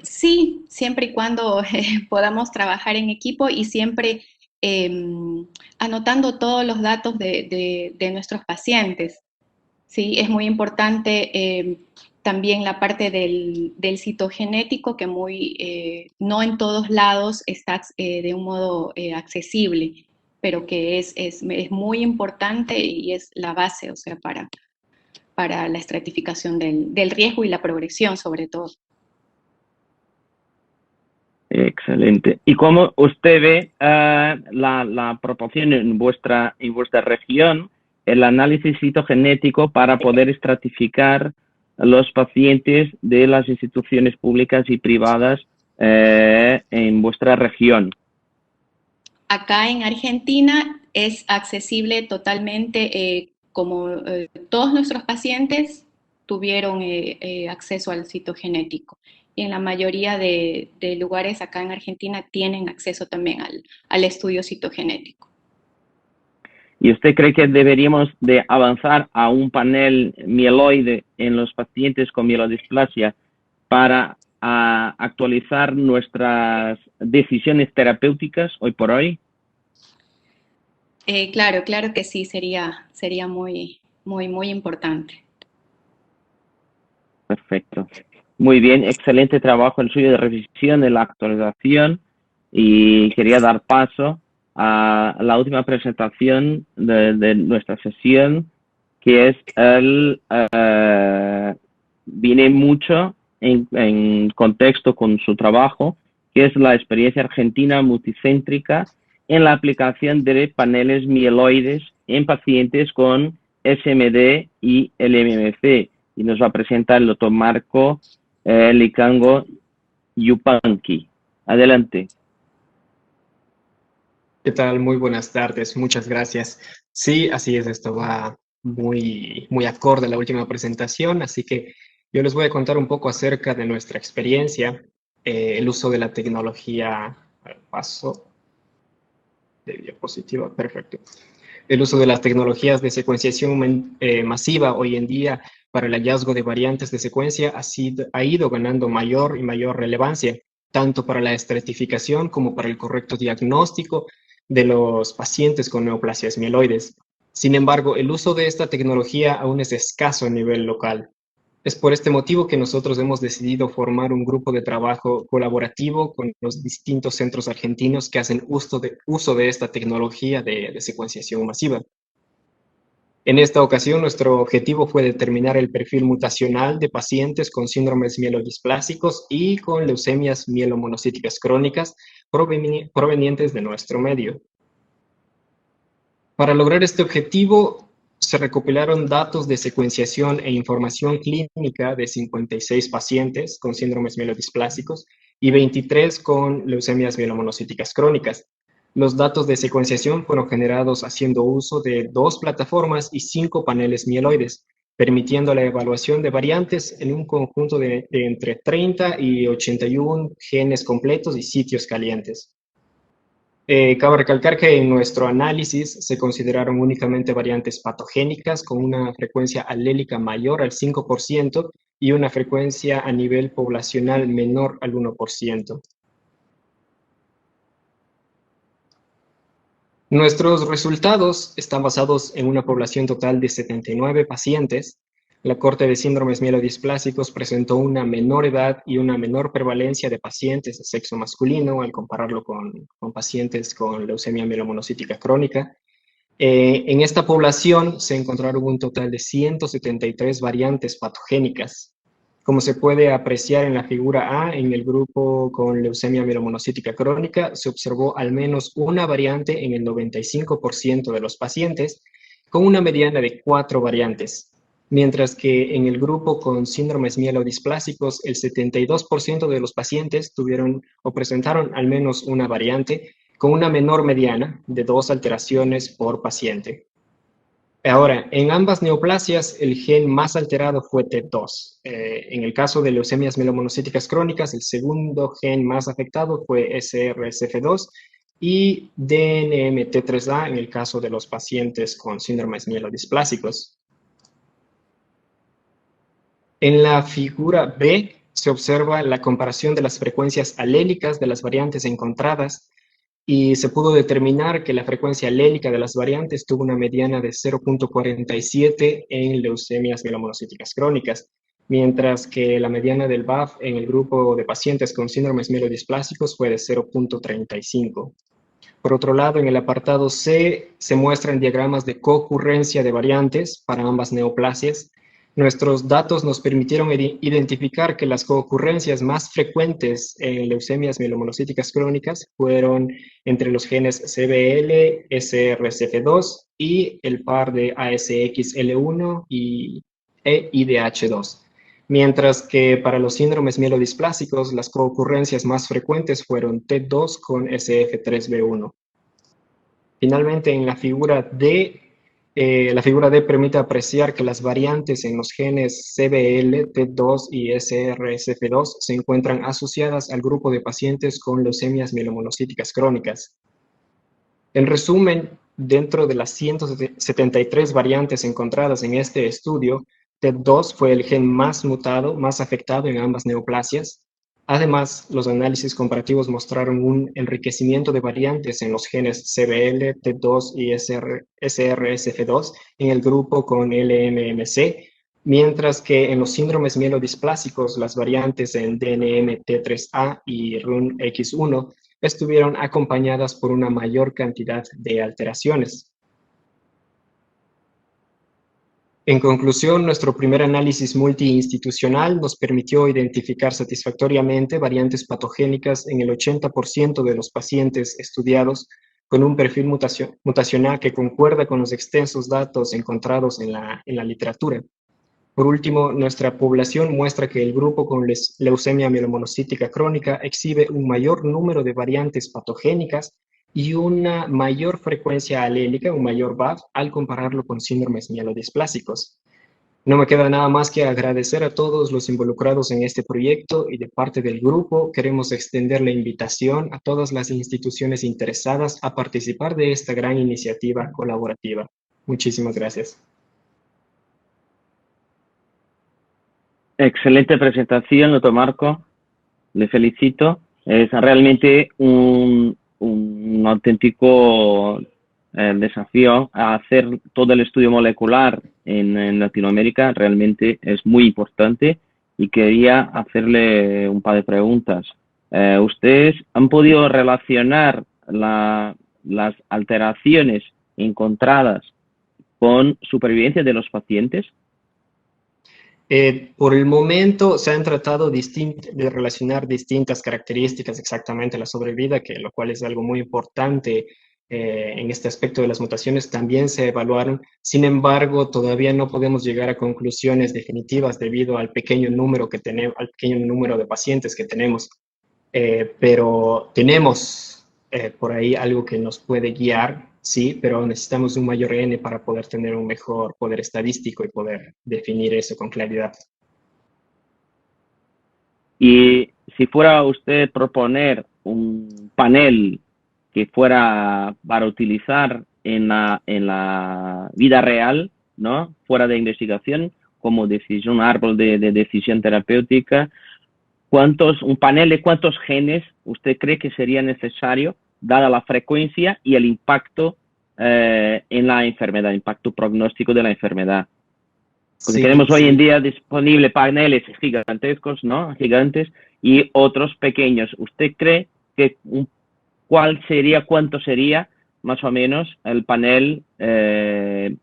Sí, siempre y cuando podamos trabajar en equipo y siempre anotando todos los datos de nuestros pacientes. Sí, es muy importante también la parte del citogenético, que no en todos lados está de un modo accesible, pero que es muy importante y es la base, o sea, para la estratificación del riesgo y la progresión, sobre todo. Excelente. ¿Y cómo usted ve la proporción en vuestra región, el análisis citogenético para poder estratificar los pacientes de las instituciones públicas y privadas en vuestra región? Acá en Argentina es accesible totalmente, como todos nuestros pacientes tuvieron acceso al citogenético. Y en la mayoría de lugares acá en Argentina tienen acceso también al estudio citogenético. ¿Y usted cree que deberíamos de avanzar a un panel mieloide en los pacientes con mielodisplasia para actualizar nuestras decisiones terapéuticas hoy por hoy? Claro que sí, sería muy importante. Perfecto. Muy bien, excelente trabajo el suyo de revisión, de la actualización, y quería dar paso a la última presentación de nuestra sesión, que es viene mucho en contexto con su trabajo, que es la experiencia argentina multicéntrica en la aplicación de paneles mieloides en pacientes con SMD y LMMC. Y nos va a presentar el doctor Marco Licango Yupanqui. Adelante. ¿Qué tal? Muy buenas tardes, muchas gracias. Sí, así es, esto va muy acorde a la última presentación, así que yo les voy a contar un poco acerca de nuestra experiencia, el uso de la tecnología, paso de diapositiva, perfecto. El uso de las tecnologías de secuenciación masiva hoy en día para el hallazgo de variantes de secuencia ha ido ganando mayor y mayor relevancia, tanto para la estratificación como para el correcto diagnóstico de los pacientes con neoplasias mieloides. Sin embargo, el uso de esta tecnología aún es escaso a nivel local. Es por este motivo que nosotros hemos decidido formar un grupo de trabajo colaborativo con los distintos centros argentinos que hacen uso de esta tecnología de secuenciación masiva. En esta ocasión, nuestro objetivo fue determinar el perfil mutacional de pacientes con síndromes mielodisplásicos y con leucemias mielomonocíticas crónicas provenientes de nuestro medio. Para lograr este objetivo, se recopilaron datos de secuenciación e información clínica de 56 pacientes con síndromes mielodisplásicos y 23 con leucemias mielomonocíticas crónicas. Los datos de secuenciación fueron generados haciendo uso de 2 plataformas y 5 paneles mieloides, permitiendo la evaluación de variantes en un conjunto de entre 30 y 81 genes completos y sitios calientes. Cabe recalcar que en nuestro análisis se consideraron únicamente variantes patogénicas con una frecuencia alélica mayor al 5% y una frecuencia a nivel poblacional menor al 1%. Nuestros resultados están basados en una población total de 79 pacientes, la corte de síndromes mielodisplásicos presentó una menor edad y una menor prevalencia de pacientes de sexo masculino al compararlo con pacientes con leucemia mielomonocítica crónica. En esta población se encontraron un total de 173 variantes patogénicas. Como se puede apreciar en la figura A, en el grupo con leucemia mielomonocítica crónica, se observó al menos una variante en el 95% de los pacientes, con una mediana de 4 variantes, mientras que en el grupo con síndromes mielodisplásicos, el 72% de los pacientes tuvieron o presentaron al menos una variante, con una menor mediana de 2 alteraciones por paciente. Ahora, en ambas neoplasias, el gen más alterado fue TET2. En el caso de leucemias mielomonocíticas crónicas, el segundo gen más afectado fue SRSF2 y DNMT3A en el caso de los pacientes con síndromes mielodisplásicos. En la figura B se observa la comparación de las frecuencias alélicas de las variantes encontradas y se pudo determinar que la frecuencia alélica de las variantes tuvo una mediana de 0.47 en leucemias mielomonocíticas crónicas, mientras que la mediana del BAF en el grupo de pacientes con síndromes mielodisplásicos fue de 0.35. Por otro lado, en el apartado C se muestran diagramas de concurrencia de variantes para ambas neoplasias. Nuestros datos nos permitieron identificar que las concurrencias más frecuentes en leucemias mielomonocíticas crónicas fueron entre los genes CBL, SRSF2 y el par de ASXL1 e IDH2. Mientras que para los síndromes mielodisplásicos, las concurrencias más frecuentes fueron TET2 con SF3B1. Finalmente, en la figura D, permite apreciar que las variantes en los genes CBL, TET2 y SRSF2 se encuentran asociadas al grupo de pacientes con leucemias mielomonocíticas crónicas. En resumen, dentro de las 173 variantes encontradas en este estudio, TET2 fue el gen más mutado, más afectado en ambas neoplasias. Además, los análisis comparativos mostraron un enriquecimiento de variantes en los genes CBL, TET2 y SRSF2 en el grupo con LMMC, mientras que en los síndromes mielodisplásicos, las variantes en DNMT3A y RUNX1 estuvieron acompañadas por una mayor cantidad de alteraciones. En conclusión, nuestro primer análisis multiinstitucional nos permitió identificar satisfactoriamente variantes patogénicas en el 80% de los pacientes estudiados con un perfil mutacional que concuerda con los extensos datos encontrados en la literatura. Por último, nuestra población muestra que el grupo con leucemia mielomonocítica crónica exhibe un mayor número de variantes patogénicas y una mayor frecuencia alélica, un mayor BAF, al compararlo con síndromes mielodisplásicos. No me queda nada más que agradecer a todos los involucrados en este proyecto y de parte del grupo queremos extender la invitación a todas las instituciones interesadas a participar de esta gran iniciativa colaborativa. Muchísimas gracias. Excelente presentación, doctor Marco. Le felicito. Es realmente un auténtico desafío a hacer todo el estudio molecular en Latinoamérica. Realmente es muy importante y quería hacerle un par de preguntas. ¿Ustedes han podido relacionar las alteraciones encontradas con supervivencia de los pacientes? Por el momento se han tratado de relacionar distintas características exactamente a la sobrevida, lo cual es algo muy importante en este aspecto de las mutaciones. También se evaluaron, sin embargo, todavía no podemos llegar a conclusiones definitivas debido al pequeño número que tenemos, al pequeño número de pacientes que tenemos. Pero tenemos por ahí algo que nos puede guiar. Sí, pero necesitamos un mayor N para poder tener un mejor poder estadístico y poder definir eso con claridad. Y si fuera usted proponer un panel que fuera para utilizar en la vida real, ¿no? Fuera de investigación, como un árbol de decisión terapéutica, un panel de cuántos genes usted cree que sería necesario dada la frecuencia y el impacto en la enfermedad, impacto prognóstico de la enfermedad? Porque Sí, tenemos hoy sí. en día disponible paneles gigantescos, ¿no? Gigantes y otros pequeños. ¿Usted cree que cuánto sería más o menos el panel que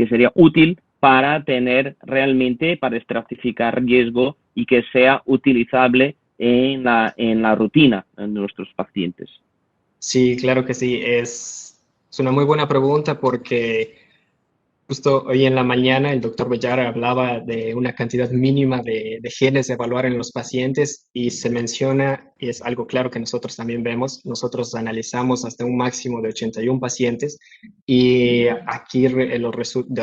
sería útil para tener realmente, para estratificar riesgo y que sea utilizable en la rutina de nuestros pacientes? Sí, claro que sí. Es una muy buena pregunta porque justo hoy en la mañana el doctor Bellar hablaba de una cantidad mínima de genes a evaluar en los pacientes y se menciona, y es algo claro que nosotros también vemos, nosotros analizamos hasta un máximo de 81 pacientes y aquí de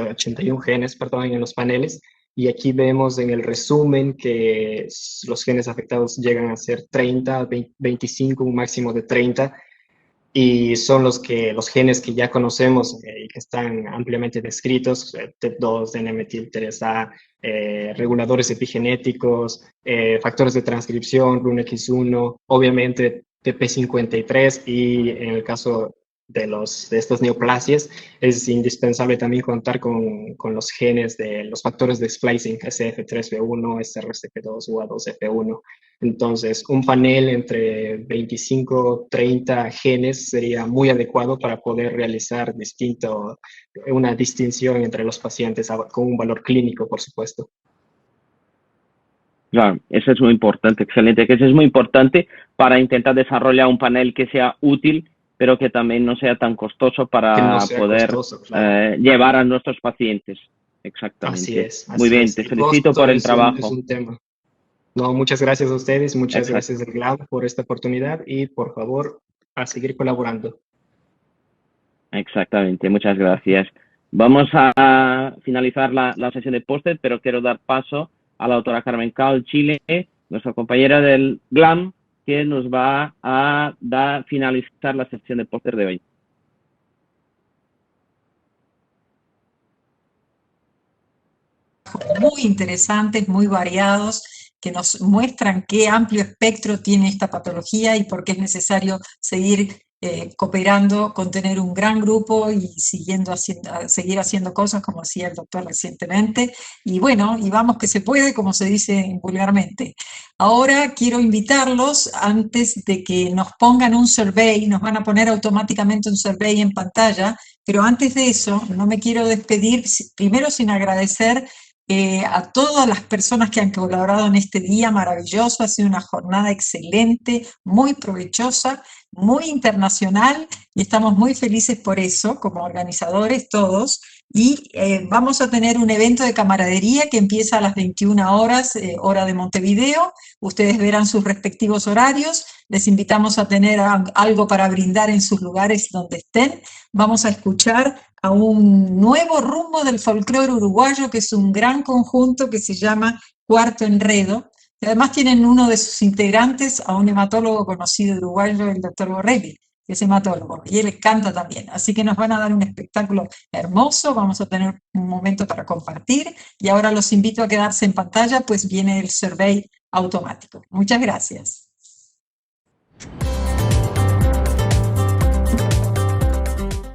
81 genes, perdón, en los paneles, y aquí vemos en el resumen que los genes afectados llegan a ser 30, 25, un máximo de 30, y son los genes que ya conocemos y que están ampliamente descritos, TEP2, DNMetil3A, reguladores epigenéticos, factores de transcripción, RUNX1, obviamente TP53, y en el caso de estas neoplasias es indispensable también contar con los genes de los factores de splicing, SF3B1, SRCP2, UA2F1. Entonces, un panel entre 25, 30 genes sería muy adecuado para poder realizar una distinción entre los pacientes con un valor clínico, por supuesto. Claro, eso es muy importante, excelente, que eso es muy importante para intentar desarrollar un panel que sea útil, pero que también no sea tan costoso para poder claro. llevar a nuestros pacientes. Exactamente. Así es. Muy bien, te felicito por el trabajo. Es un tema. No, muchas gracias a ustedes, muchas Exacto. gracias al GLAM por esta oportunidad y por favor a seguir colaborando. Exactamente, muchas gracias. Vamos a finalizar la sesión de póster, pero quiero dar paso a la doctora Carmen Cao Chile, nuestra compañera del GLAM, que nos va a finalizar la sesión de póster de hoy. Muy interesantes, muy variados, que nos muestran qué amplio espectro tiene esta patología y por qué es necesario seguir cooperando con tener un gran grupo y seguir haciendo cosas como hacía el doctor recientemente. Y bueno, y vamos que se puede, como se dice vulgarmente. Ahora quiero invitarlos, antes de que nos pongan un survey, nos van a poner automáticamente un survey en pantalla, pero antes de eso no me quiero despedir, primero sin agradecer a todas las personas que han colaborado en este día maravilloso. Ha sido una jornada excelente, muy provechosa, muy internacional, y estamos muy felices por eso, como organizadores todos. Y vamos a tener un evento de camaradería que empieza a las 21 horas, hora de Montevideo. Ustedes verán sus respectivos horarios. Les invitamos a tener algo para brindar en sus lugares donde estén. Vamos a escuchar a un nuevo rumbo del folclore uruguayo, que es un gran conjunto que se llama Cuarto Enredo. Y además tienen uno de sus integrantes a un hematólogo conocido uruguayo, el doctor Borrelli, que es hematólogo, y él canta también. Así que nos van a dar un espectáculo hermoso, vamos a tener un momento para compartir, y ahora los invito a quedarse en pantalla, pues viene el survey automático. Muchas gracias.